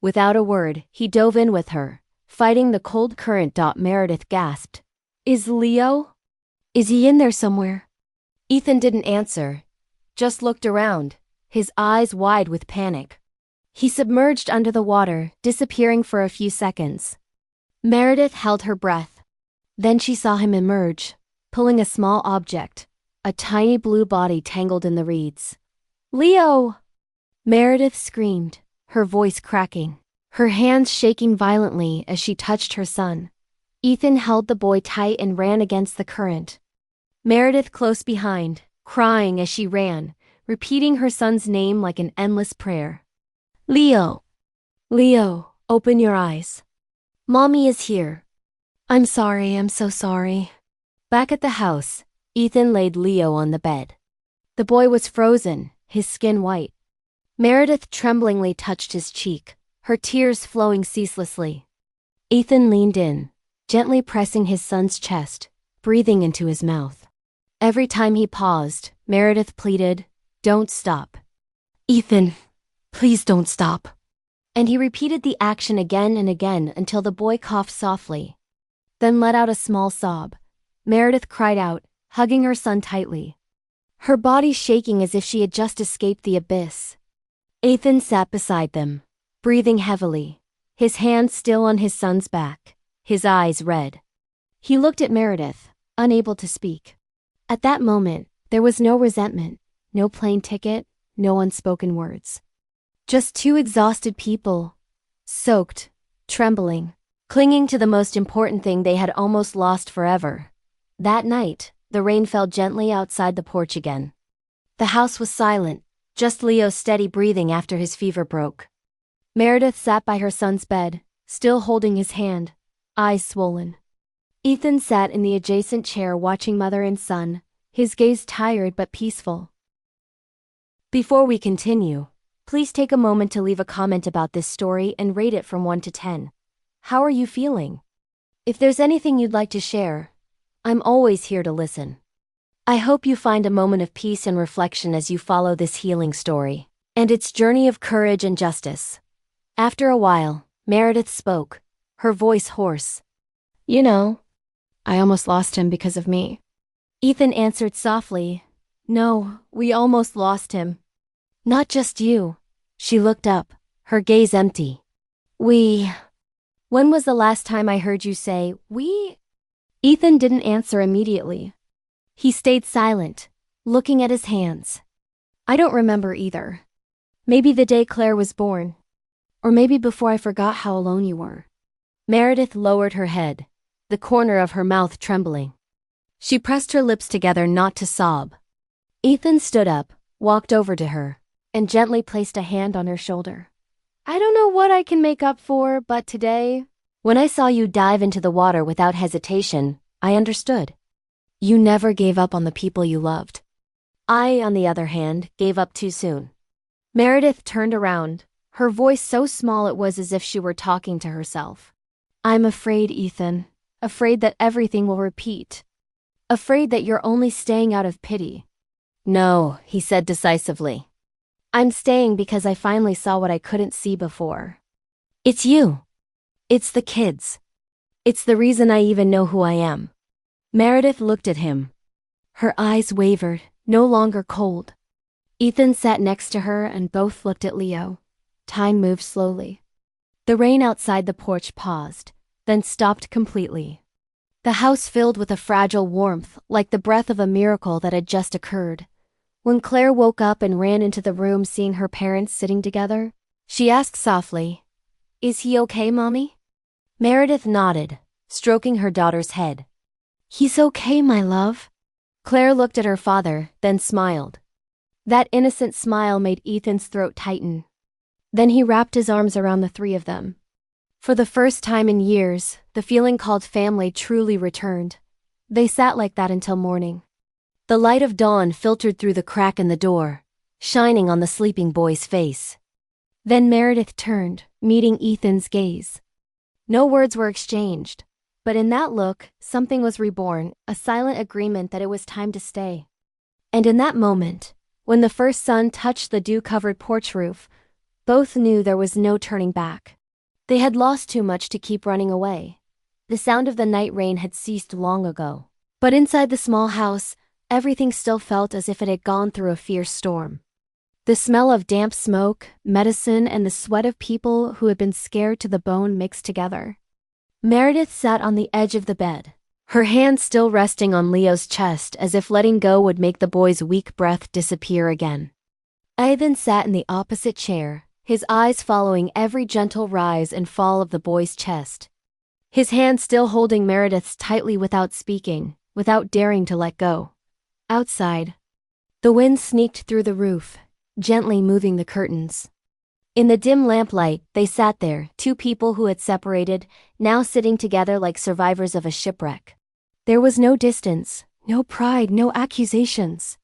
Without a word, he dove in with her, fighting the cold current. Meredith gasped. Is Leo? Is he in there somewhere? Ethan didn't answer, just looked around, his eyes wide with panic. He submerged under the water, disappearing for a few seconds. Meredith held her breath. Then she saw him emerge, pulling a small object, a tiny blue body tangled in the reeds. Leo! Meredith screamed, her voice cracking, her hands shaking violently as she touched her son. Ethan held the boy tight and ran against the current. Meredith close behind, crying as she ran, repeating her son's name like an endless prayer. Leo! Leo, open your eyes. Mommy is here. I'm sorry, I'm so sorry. Back at the house, Ethan laid Leo on the bed. The boy was frozen, his skin white. Meredith tremblingly touched his cheek, her tears flowing ceaselessly. Ethan leaned in, gently pressing his son's chest, breathing into his mouth. Every time he paused, Meredith pleaded, "Don't stop. Ethan, please don't stop." And he repeated the action again and again until the boy coughed softly, then let out a small sob. Meredith cried out, hugging her son tightly, her body shaking as if she had just escaped the abyss. Ethan sat beside them, breathing heavily, his hand still on his son's back, his eyes red. He looked at Meredith, unable to speak. At that moment, there was no resentment, no plane ticket, no unspoken words. Just two exhausted people, soaked, trembling, clinging to the most important thing they had almost lost forever. That night, the rain fell gently outside the porch again. The house was silent, just Leo's steady breathing after his fever broke. Meredith sat by her son's bed, still holding his hand, eyes swollen. Ethan sat in the adjacent chair watching mother and son, his gaze tired but peaceful. Before we continue, please take a moment to leave a comment about this story and rate it from 1 to 10. How are you feeling? If there's anything you'd like to share, I'm always here to listen. I hope you find a moment of peace and reflection as you follow this healing story and its journey of courage and justice. After a while, Meredith spoke, her voice hoarse. You know, I almost lost him because of me. Ethan answered softly, No, we almost lost him. Not just you. She looked up, her gaze empty. When was the last time I heard you say, we? Ethan didn't answer immediately. He stayed silent, looking at his hands. I don't remember either. Maybe the day Claire was born. Or maybe before I forgot how alone you were. Meredith lowered her head, the corner of her mouth trembling. She pressed her lips together not to sob. Ethan stood up, walked over to her, and gently placed a hand on her shoulder. I don't know what I can make up for, but today, when I saw you dive into the water without hesitation, I understood. You never gave up on the people you loved. I, on the other hand, gave up too soon. Meredith turned around, her voice so small it was as if she were talking to herself. I'm afraid, Ethan. Afraid that everything will repeat. Afraid that you're only staying out of pity. No, he said decisively. I'm staying because I finally saw what I couldn't see before. It's you. It's the kids. It's the reason I even know who I am. Meredith looked at him. Her eyes wavered, no longer cold. Ethan sat next to her and both looked at Leo. Time moved slowly. The rain outside the porch paused, then stopped completely. The house filled with a fragile warmth, like the breath of a miracle that had just occurred. When Claire woke up and ran into the room seeing her parents sitting together, she asked softly, "Is he okay, Mommy?" Meredith nodded, stroking her daughter's head. He's okay, my love. Claire looked at her father, then smiled. That innocent smile made Ethan's throat tighten. Then he wrapped his arms around the three of them. For the first time in years, the feeling called family truly returned. They sat like that until morning. The light of dawn filtered through the crack in the door, shining on the sleeping boy's face. Then Meredith turned, meeting Ethan's gaze. No words were exchanged, but in that look, something was reborn, a silent agreement that it was time to stay. And in that moment, when the first sun touched the dew-covered porch roof, both knew there was no turning back. They had lost too much to keep running away. The sound of the night rain had ceased long ago. But inside the small house, everything still felt as if it had gone through a fierce storm. The smell of damp smoke, medicine, and the sweat of people who had been scared to the bone mixed together. Meredith sat on the edge of the bed, her hand still resting on Leo's chest as if letting go would make the boy's weak breath disappear again. Ethan sat in the opposite chair, his eyes following every gentle rise and fall of the boy's chest. His hand still holding Meredith's tightly without speaking, without daring to let go. Outside, the wind sneaked through the roof, gently moving the curtains. In the dim lamplight, they sat there, two people who had separated, now sitting together like survivors of a shipwreck. There was no distance, no pride, no accusations.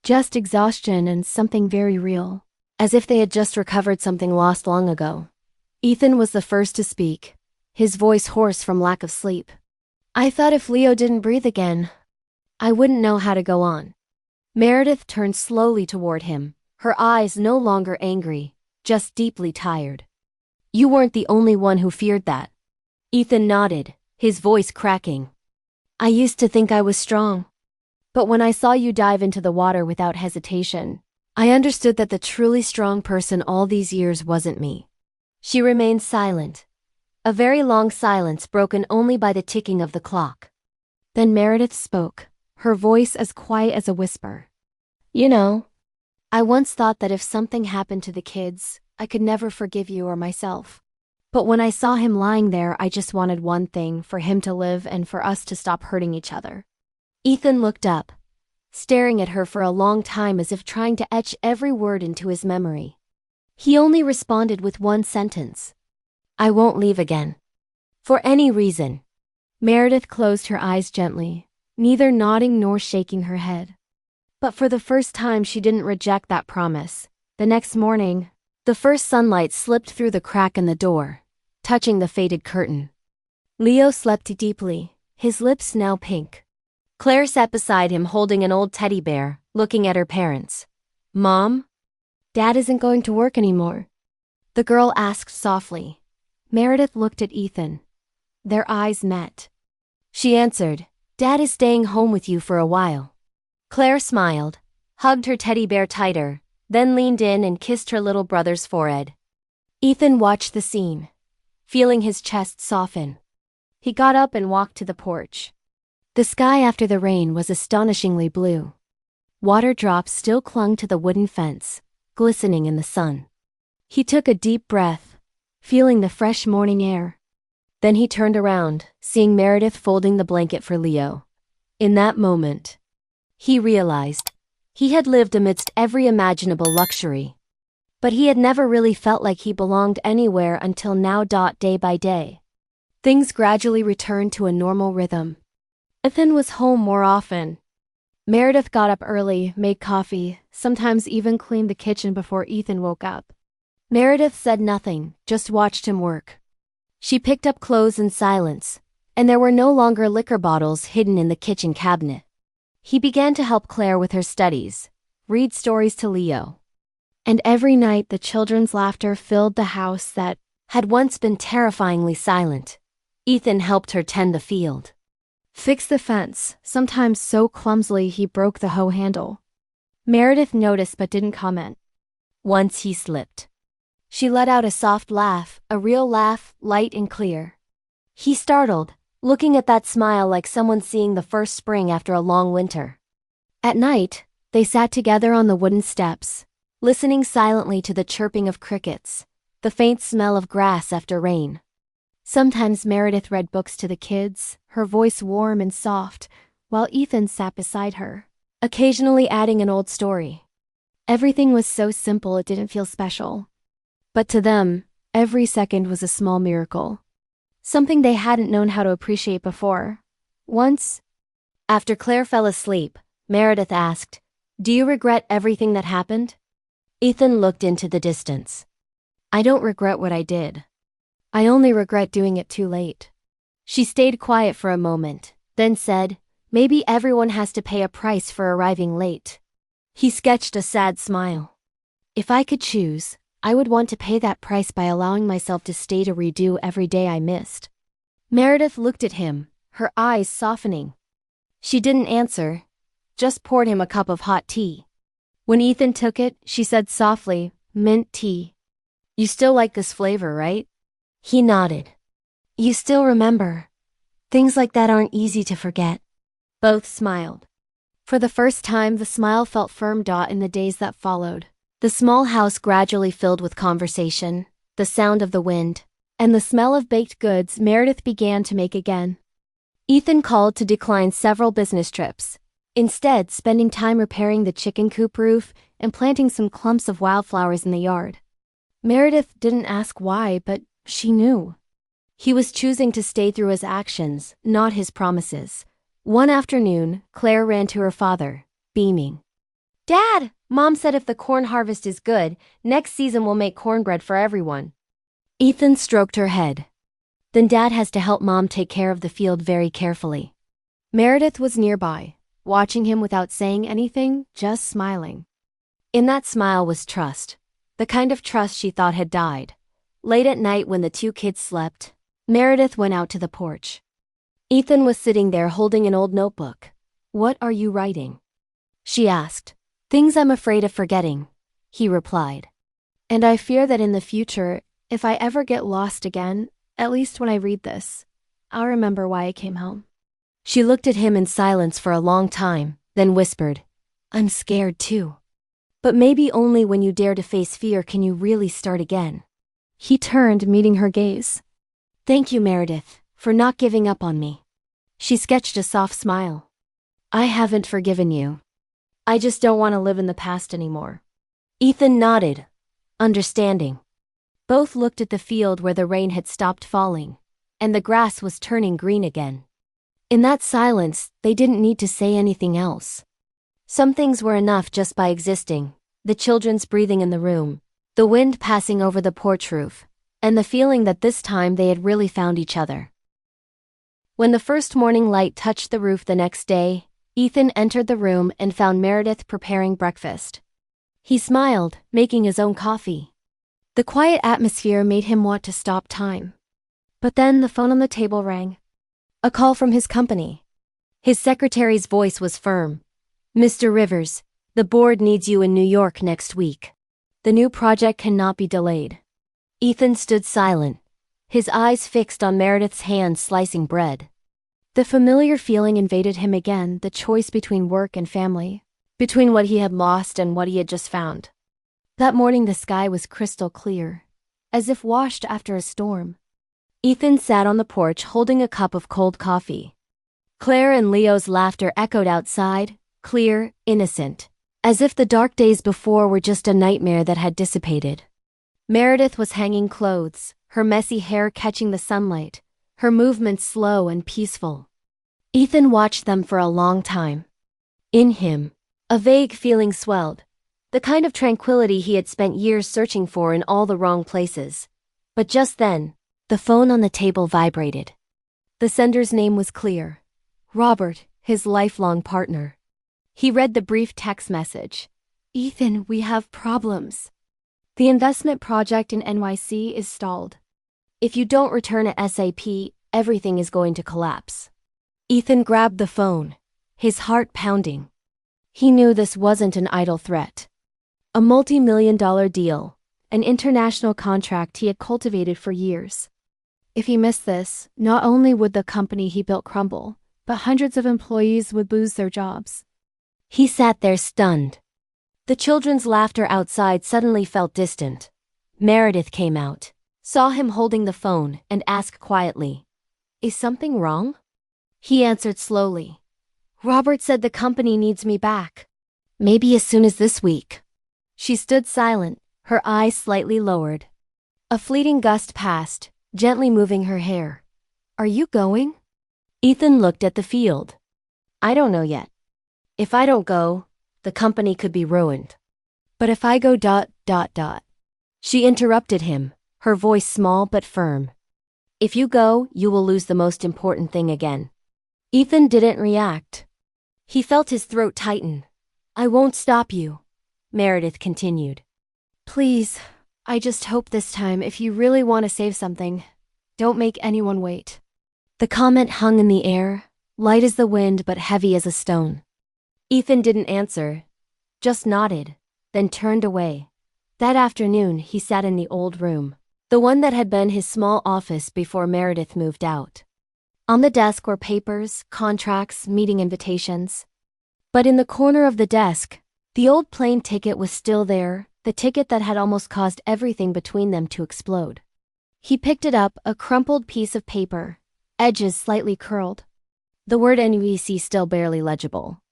Just exhaustion and something very real, as if they had just recovered something lost long ago. Ethan was the first to speak, his voice hoarse from lack of sleep. I thought if Leo didn't breathe again, I wouldn't know how to go on. Meredith turned slowly toward him, her eyes no longer angry, just deeply tired. You weren't the only one who feared that. Ethan nodded, his voice cracking. I used to think I was strong. But when I saw you dive into the water without hesitation, I understood that the truly strong person all these years wasn't me. She remained silent. A very long silence broken only by the ticking of the clock. Then Meredith spoke, her voice as quiet as a whisper. You know, I once thought that if something happened to the kids, I could never forgive you or myself. But when I saw him lying there, I just wanted one thing, for him to live and for us to stop hurting each other. Ethan looked up, staring at her for a long time as if trying to etch every word into his memory. He only responded with one sentence. I won't leave again. For any reason. Meredith closed her eyes gently, neither nodding nor shaking her head. But for the first time she didn't reject that promise. The next morning, the first sunlight slipped through the crack in the door, touching the faded curtain. Leo slept deeply, his lips now pink. Claire sat beside him holding an old teddy bear, looking at her parents. Mom? Dad isn't going to work anymore. The girl asked softly. Meredith looked at Ethan. Their eyes met. She answered, Dad is staying home with you for a while. Claire smiled, hugged her teddy bear tighter, then leaned in and kissed her little brother's forehead. Ethan watched the scene, feeling his chest soften. He got up and walked to the porch. The sky after the rain was astonishingly blue. Water drops still clung to the wooden fence, glistening in the sun. He took a deep breath, feeling the fresh morning air. Then he turned around, seeing Meredith folding the blanket for Leo. In that moment, he realized he had lived amidst every imaginable luxury. But he had never really felt like he belonged anywhere until now. Day by day, things gradually returned to a normal rhythm. Ethan was home more often. Meredith got up early, made coffee, sometimes even cleaned the kitchen before Ethan woke up. Meredith said nothing, just watched him work. She picked up clothes in silence, and there were no longer liquor bottles hidden in the kitchen cabinet. He began to help Claire with her studies, read stories to Leo. And every night the children's laughter filled the house that had once been terrifyingly silent. Ethan helped her tend the field. Fix the fence, sometimes so clumsily he broke the hoe handle. Meredith noticed but didn't comment. Once he slipped. She let out a soft laugh, a real laugh, light and clear. He startled, looking at that smile like someone seeing the first spring after a long winter. At night, they sat together on the wooden steps, listening silently to the chirping of crickets, the faint smell of grass after rain. Sometimes Meredith read books to the kids, her voice warm and soft, while Ethan sat beside her, occasionally adding an old story. Everything was so simple it didn't feel special. But to them, every second was a small miracle. Something they hadn't known how to appreciate before. Once, after Claire fell asleep, Meredith asked, "Do you regret everything that happened?" Ethan looked into the distance. "I don't regret what I did. I only regret doing it too late." She stayed quiet for a moment, then said, "Maybe everyone has to pay a price for arriving late." He sketched a sad smile. "If I could choose, I would want to pay that price by allowing myself to stay to redo every day I missed." Meredith looked at him, her eyes softening. She didn't answer, just poured him a cup of hot tea. When Ethan took it, she said softly, "Mint tea. You still like this flavor, right?" He nodded. "You still remember. Things like that aren't easy to forget." Both smiled. For the first time, the smile felt firm. In the days that followed, the small house gradually filled with conversation, the sound of the wind, and the smell of baked goods Meredith began to make again. Ethan called to decline several business trips, instead spending time repairing the chicken coop roof and planting some clumps of wildflowers in the yard. Meredith didn't ask why, but she knew. He was choosing to stay through his actions, not his promises. One afternoon, Claire ran to her father, beaming. "Dad, Mom said if the corn harvest is good, next season we'll make cornbread for everyone." Ethan stroked her head. "Then Dad has to help Mom take care of the field very carefully." Meredith was nearby, watching him without saying anything, just smiling. In that smile was trust, the kind of trust she thought had died. Late at night when the two kids slept, Meredith went out to the porch. Ethan was sitting there holding an old notebook. "What are you writing?" she asked. "Things I'm afraid of forgetting," he replied. "And I fear that in the future, if I ever get lost again, at least when I read this, I'll remember why I came home." She looked at him in silence for a long time, then whispered, "I'm scared too. But maybe only when you dare to face fear can you really start again." He turned, meeting her gaze. "Thank you, Meredith, for not giving up on me." She sketched a soft smile. "I haven't forgiven you. I just don't want to live in the past anymore." Ethan nodded, understanding. Both looked at the field where the rain had stopped falling, and the grass was turning green again. In that silence, they didn't need to say anything else. Some things were enough just by existing, the children's breathing in the room, the wind passing over the porch roof, and the feeling that this time they had really found each other. When the first morning light touched the roof the next day, Ethan entered the room and found Meredith preparing breakfast. He smiled, making his own coffee. The quiet atmosphere made him want to stop time. But then the phone on the table rang. A call from his company. His secretary's voice was firm. "Mr. Rivers, the board needs you in New York next week. The new project cannot be delayed." Ethan stood silent, his eyes fixed on Meredith's hand slicing bread. The familiar feeling invaded him again, the choice between work and family, between what he had lost and what he had just found. That morning the sky was crystal clear. as if washed after a storm. Ethan sat on the porch holding a cup of cold coffee. Claire and Leo's laughter echoed outside, clear, innocent, as if the dark days before were just a nightmare that had dissipated. Meredith was hanging clothes, her messy hair catching the sunlight, her movements slow and peaceful. Ethan watched them for a long time. In him, a vague feeling swelled, the kind of tranquility he had spent years searching for in all the wrong places. But just then, the phone on the table vibrated. The sender's name was clear. Robert, his lifelong partner. He read the brief text message. Ethan, we have problems. The investment project in NYC is stalled. If you don't return ASAP, everything is going to collapse. Ethan grabbed the phone, his heart pounding. He knew this wasn't an idle threat. A multi-million-dollar deal, an international contract he had cultivated for years. If he missed this, not only would the company he built crumble, but hundreds of employees would lose their jobs. He sat there stunned. The children's laughter outside suddenly felt distant. Meredith came out, saw him holding the phone, and asked quietly, "Is something wrong?" He answered slowly, "Robert said the company needs me back. Maybe as soon as this week." She stood silent, her eyes slightly lowered. A fleeting gust passed, gently moving her hair. "Are you going?" Ethan looked at the field. "I don't know yet. If I don't go, the company could be ruined. But if I go ... She interrupted him, her voice small but firm. "If you go, you will lose the most important thing again." Ethan didn't react. He felt his throat tighten. "I won't stop you," Meredith continued. "Please, I just hope this time if you really want to save something, don't make anyone wait." The comment hung in the air, light as the wind but heavy as a stone. Ethan didn't answer, just nodded, then turned away. That afternoon he sat in the old room, the one that had been his small office before Meredith moved out. On the desk were papers, contracts, meeting invitations. But in the corner of the desk, the old plane ticket was still there, the ticket that had almost caused everything between them to explode. He picked it up, a crumpled piece of paper, edges slightly curled. The word NVC still barely legible.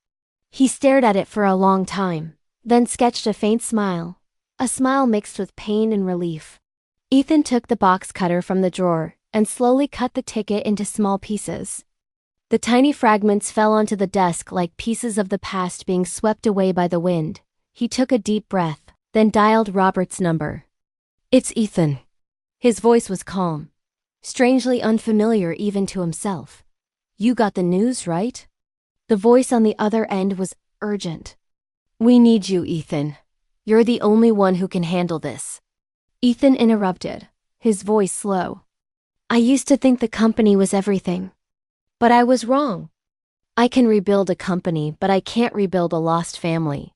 He stared at it for a long time, then sketched a faint smile, a smile mixed with pain and relief. Ethan took the box cutter from the drawer and slowly cut the ticket into small pieces. The tiny fragments fell onto the desk like pieces of the past being swept away by the wind. He took a deep breath, then dialed Robert's number. "It's Ethan." His voice was calm, strangely unfamiliar even to himself. "You got the news, right?" The voice on the other end was urgent. "We need you, Ethan. You're the only one who can handle this." Ethan interrupted, his voice slow. "I used to think the company was everything. But I was wrong. I can rebuild a company, but I can't rebuild a lost family.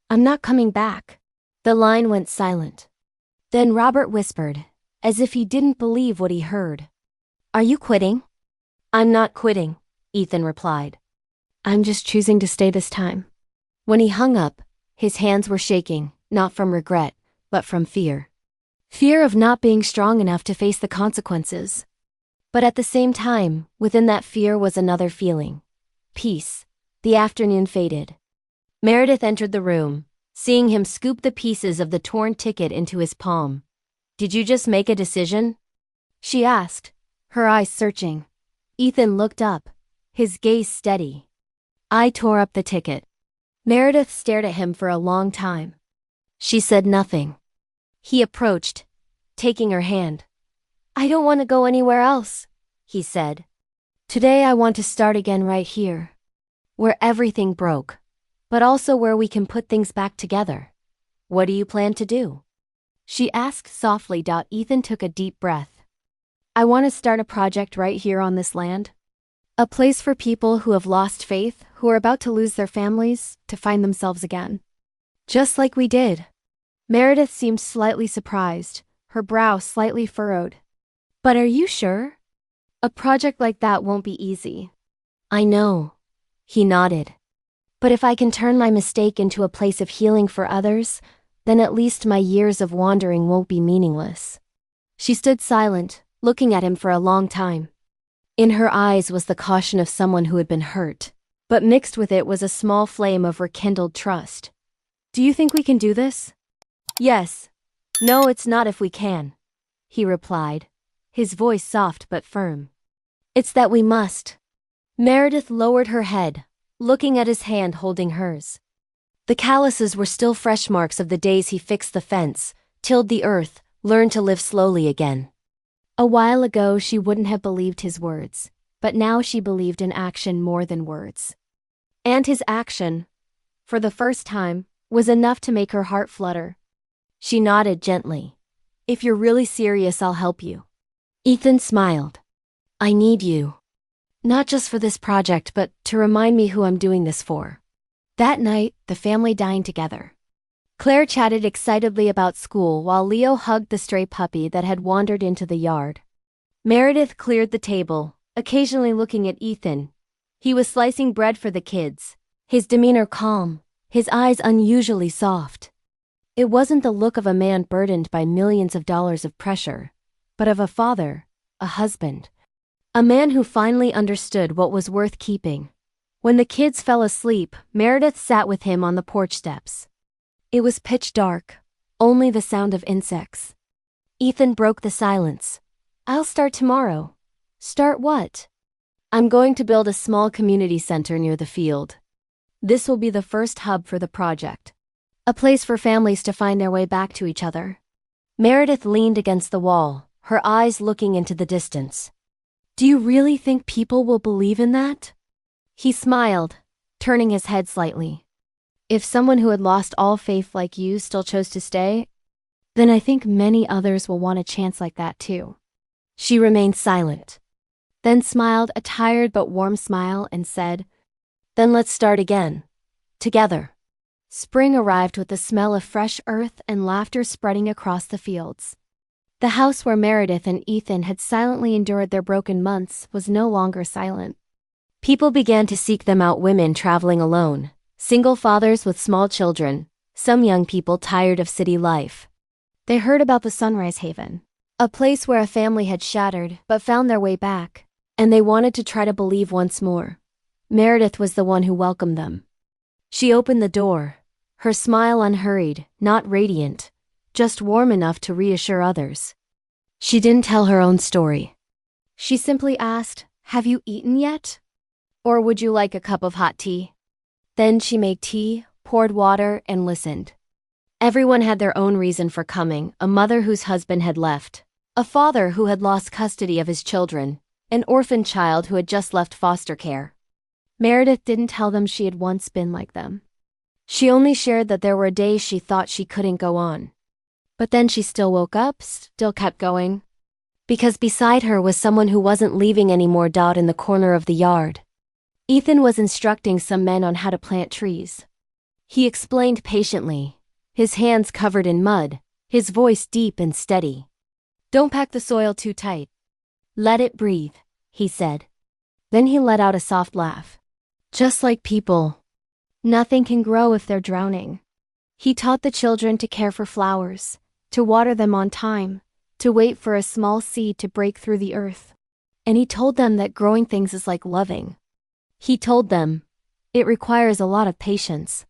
I'm not coming back." The line went silent. Then Robert whispered, as if he didn't believe what he heard. "Are you quitting?" "I'm not quitting," Ethan replied. "I'm just choosing to stay this time." When he hung up, his hands were shaking, not from regret, but from fear. Fear of not being strong enough to face the consequences. But at the same time, within that fear was another feeling. Peace. The afternoon faded. Meredith entered the room, seeing him scoop the pieces of the torn ticket into his palm. "Did you just make a decision?" she asked, her eyes searching. Ethan looked up, his gaze steady. "I tore up the ticket." Meredith stared at him for a long time. She said nothing. He approached, taking her hand. "I don't want to go anywhere else," he said. "Today I want to start again right here. Where everything broke, but also where we can put things back together. What do you plan to do?" she asked softly. Ethan took a deep breath. "I want to start a project right here on this land. A place for people who have lost faith, who are about to lose their families, to find themselves again. Just like we did." Meredith seemed slightly surprised, her brow slightly furrowed. "But are you sure? A project like that won't be easy." "I know," he nodded. "But if I can turn my mistake into a place of healing for others, then at least my years of wandering won't be meaningless." She stood silent, looking at him for a long time. In her eyes was the caution of someone who had been hurt, but mixed with it was a small flame of rekindled trust. "Do you think we can do this?" "Yes. No, it's not if we can," he replied, his voice soft but firm. "It's that we must." Meredith lowered her head, looking at his hand holding hers. The calluses were still fresh marks of the days he fixed the fence, tilled the earth, learned to live slowly again. A while ago she wouldn't have believed his words, but now she believed in action more than words. And his action, for the first time, was enough to make her heart flutter. She nodded gently. "If you're really serious, I'll help you." Ethan smiled. "I need you. Not just for this project, but to remind me who I'm doing this for." That night, the family dined together. Claire chatted excitedly about school while Leo hugged the stray puppy that had wandered into the yard. Meredith cleared the table, occasionally looking at Ethan. He was slicing bread for the kids, his demeanor calm, his eyes unusually soft. It wasn't the look of a man burdened by millions of dollars of pressure, but of a father, a husband. A man who finally understood what was worth keeping. When the kids fell asleep, Meredith sat with him on the porch steps. It was pitch dark, only the sound of insects. Ethan broke the silence. "I'll start tomorrow." "Start what?" "I'm going to build a small community center near the field. This will be the first hub for the project. A place for families to find their way back to each other." Meredith leaned against the wall, her eyes looking into the distance. "Do you really think people will believe in that?" He smiled, turning his head slightly. "If someone who had lost all faith like you still chose to stay, then I think many others will want a chance like that too." She remained silent, then smiled a tired but warm smile and said, "Then let's start again. Together." Spring arrived with the smell of fresh earth and laughter spreading across the fields. The house where Meredith and Ethan had silently endured their broken months was no longer silent. People began to seek them out, women traveling alone, single fathers with small children, some young people tired of city life. They heard about the Sunrise Haven, a place where a family had shattered but found their way back, and they wanted to try to believe once more. Meredith was the one who welcomed them. She opened the door, her smile unhurried, not radiant, just warm enough to reassure others. She didn't tell her own story. She simply asked, "Have you eaten yet? Or would you like a cup of hot tea?" Then she made tea, poured water, and listened. Everyone had their own reason for coming: a mother whose husband had left, a father who had lost custody of his children, an orphan child who had just left foster care. Meredith didn't tell them she had once been like them. She only shared that there were days she thought she couldn't go on. But then she still woke up, still kept going. Because beside her was someone who wasn't leaving anymore. In the corner of the yard, Ethan was instructing some men on how to plant trees. He explained patiently, his hands covered in mud, his voice deep and steady. "Don't pack the soil too tight. Let it breathe," he said. Then he let out a soft laugh. "Just like people. Nothing can grow if they're drowning." He taught the children to care for flowers, to water them on time, to wait for a small seed to break through the earth. And he told them that growing things is like loving. He told them, it requires a lot of patience.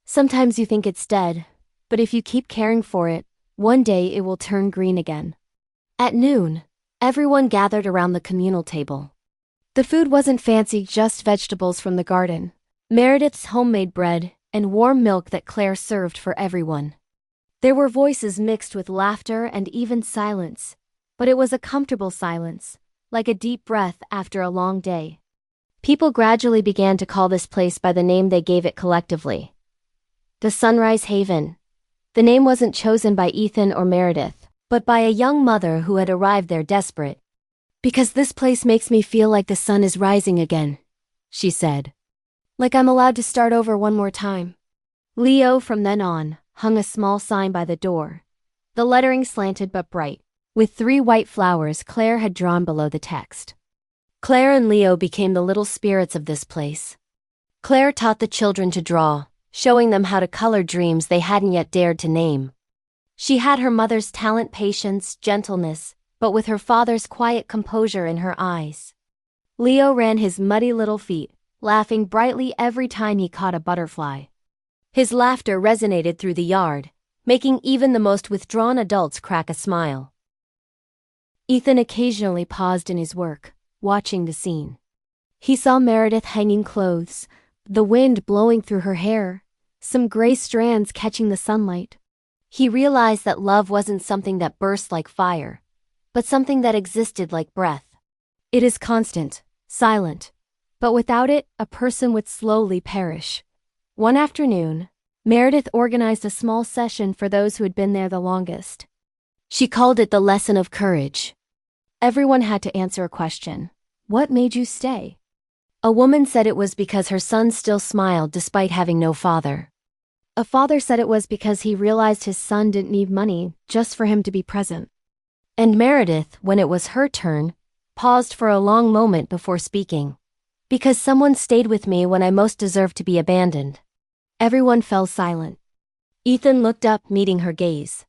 Sometimes you think it's dead, but if you keep caring for it, one day it will turn green again. At noon, everyone gathered around the communal table. The food wasn't fancy, just vegetables from the garden, Meredith's homemade bread, and warm milk that Claire served for everyone. There were voices mixed with laughter and even silence, but it was a comfortable silence, like a deep breath after a long day. People gradually began to call this place by the name they gave it collectively: the Sunrise Haven. The name wasn't chosen by Ethan or Meredith, but by a young mother who had arrived there desperate. "Because this place makes me feel like the sun is rising again," she said. "Like I'm allowed to start over one more time." Leo, from then on, hung a small sign by the door. The lettering slanted but bright, with 3 white flowers Claire had drawn below the text. Claire and Leo became the little spirits of this place. Claire taught the children to draw, showing them how to color dreams they hadn't yet dared to name. She had her mother's talent, patience, gentleness, but with her father's quiet composure in her eyes. Leo ran his muddy little feet, laughing brightly every time he caught a butterfly. His laughter resonated through the yard, making even the most withdrawn adults crack a smile. Ethan occasionally paused in his work, watching the scene. He saw Meredith hanging clothes, the wind blowing through her hair, some gray strands catching the sunlight. He realized that love wasn't something that burst like fire, but something that existed like breath. It is constant, silent, but without it, a person would slowly perish. One afternoon, Meredith organized a small session for those who had been there the longest. She called it the lesson of courage. Everyone had to answer a question. What made you stay? A woman said it was because her son still smiled despite having no father. A father said it was because he realized his son didn't need money, just for him to be present. And Meredith, when it was her turn, paused for a long moment before speaking. Because someone stayed with me when I most deserved to be abandoned. Everyone fell silent. Ethan looked up, meeting her gaze.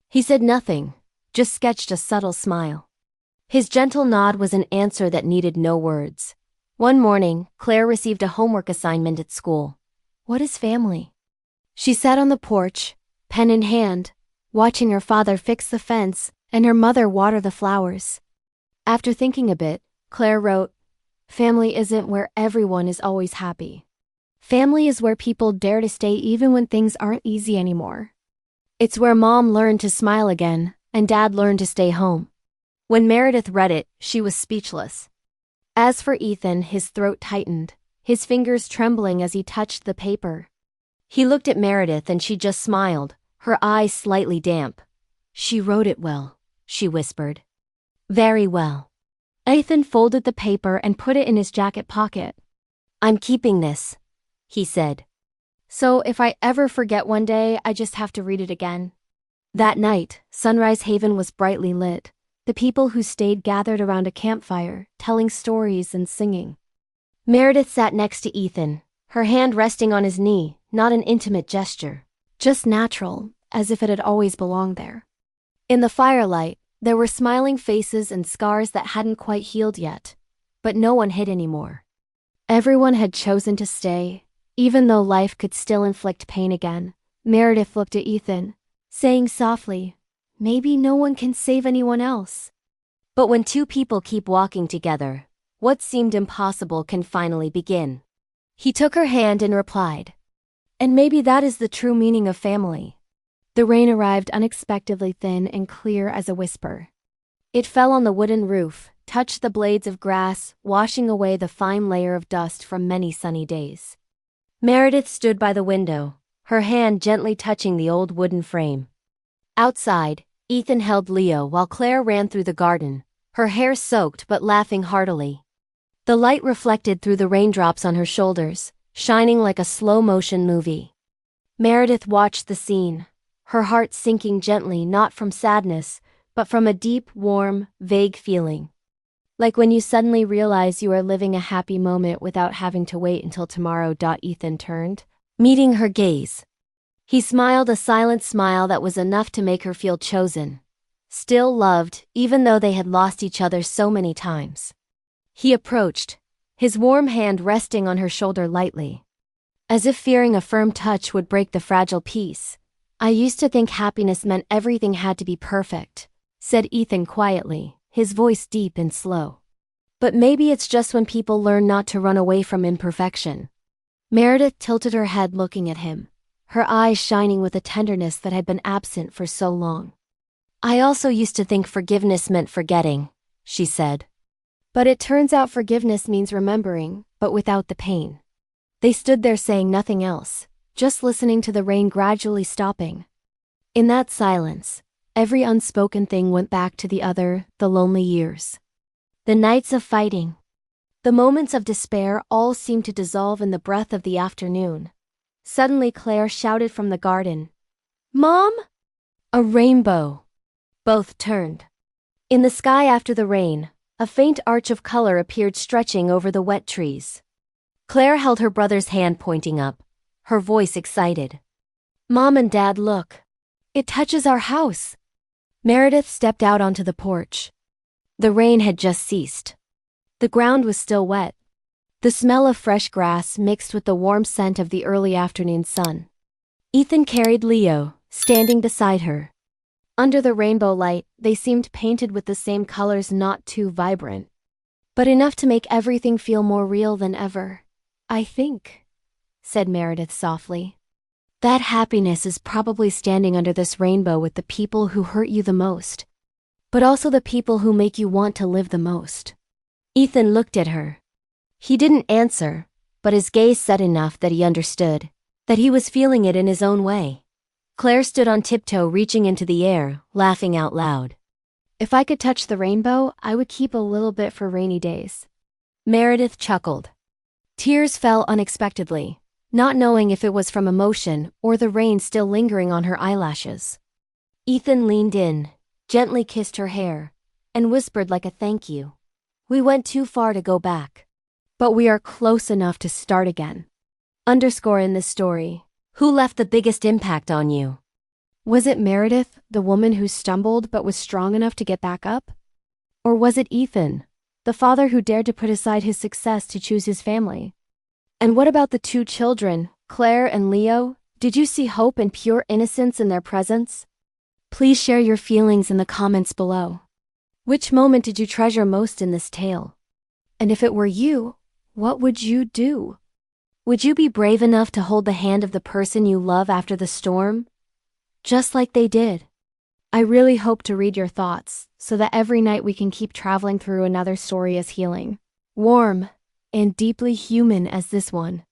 He said nothing, just sketched a subtle smile. His gentle nod was an answer that needed no words. One morning, Claire received a homework assignment at school. What is family? She sat on the porch, pen in hand, watching her father fix the fence and her mother water the flowers. After thinking a bit, Claire wrote, "Family isn't where everyone is always happy. Family is where people dare to stay even when things aren't easy anymore. It's where mom learned to smile again and dad learned to stay home." When Meredith read it, she was speechless. As for Ethan, his throat tightened, his fingers trembling as he touched the paper. He looked at Meredith and she just smiled, her eyes slightly damp. "She wrote it well," she whispered. "Very well." Ethan folded the paper and put it in his jacket pocket. "I'm keeping this," he said. "So if I ever forget one day, I just have to read it again." That night, Sunrise Haven was brightly lit. The people who stayed gathered around a campfire, telling stories and singing. Meredith sat next to Ethan, her hand resting on his knee, not an intimate gesture, just natural, as if it had always belonged there. In the firelight, there were smiling faces and scars that hadn't quite healed yet, but no one hid anymore. Everyone had chosen to stay, even though life could still inflict pain again. Meredith looked at Ethan, saying softly, "Maybe no one can save anyone else." But when two people keep walking together, what seemed impossible can finally begin. He took her hand and replied, "And maybe that is the true meaning of family." The rain arrived unexpectedly, thin and clear as a whisper. It fell on the wooden roof, touched the blades of grass, washing away the fine layer of dust from many sunny days. Meredith stood by the window, her hand gently touching the old wooden frame. Outside, Ethan held Leo while Claire ran through the garden, her hair soaked but laughing heartily. The light reflected through the raindrops on her shoulders, shining like a slow-motion movie. Meredith watched the scene, her heart sinking gently, not from sadness, but from a deep, warm, vague feeling. Like when you suddenly realize you are living a happy moment without having to wait until tomorrow. Ethan turned, meeting her gaze. He smiled, a silent smile that was enough to make her feel chosen, still loved, even though they had lost each other so many times. He approached, his warm hand resting on her shoulder lightly, as if fearing a firm touch would break the fragile peace. "I used to think happiness meant everything had to be perfect," said Ethan quietly, his voice deep and slow. "But maybe it's just when people learn not to run away from imperfection." Meredith tilted her head looking at him, her eyes shining with a tenderness that had been absent for so long. "I also used to think forgiveness meant forgetting," she said. "But it turns out forgiveness means remembering, but without the pain." They stood there saying nothing else, just listening to the rain gradually stopping. In that silence, every unspoken thing went back to the lonely years. The nights of fighting. The moments of despair all seemed to dissolve in the breath of the afternoon. Suddenly Claire shouted from the garden, "Mom!" A rainbow. Both turned. In the sky after the rain, a faint arch of color appeared stretching over the wet trees. Claire held her brother's hand pointing up, her voice excited. "Mom and Dad, look. It touches our house. Meredith stepped out onto the porch. The rain had just ceased. The ground was still wet. The smell of fresh grass mixed with the warm scent of the early afternoon sun. Ethan carried Leo, standing beside her. Under the rainbow light, they seemed painted with the same colors, not too vibrant, but enough to make everything feel more real than ever. I think, said Meredith softly, that happiness is probably standing under this rainbow with the people who hurt you the most, but also the people who make you want to live the most. Ethan looked at her. He didn't answer, but his gaze said enough that he understood, that he was feeling it in his own way. Claire stood on tiptoe, reaching into the air, laughing out loud. If I could touch the rainbow, I would keep a little bit for rainy days. Meredith chuckled. Tears fell unexpectedly, not knowing if it was from emotion or the rain still lingering on her eyelashes. Ethan leaned in, gently kissed her hair, and whispered like a thank you. We went too far to go back, but we are close enough to start again. Underscore in this story, who left the biggest impact on you? Was it Meredith, the woman who stumbled but was strong enough to get back up? Or was it Ethan, the father who dared to put aside his success to choose his family? And what about the two children, Claire and Leo? Did you see hope and pure innocence in their presence? Please share your feelings in the comments below. Which moment did you treasure most in this tale? And if it were you, what would you do? Would you be brave enough to hold the hand of the person you love after the storm? Just like they did. I really hope to read your thoughts, so that every night we can keep traveling through another story as healing, warm, and deeply human as this one.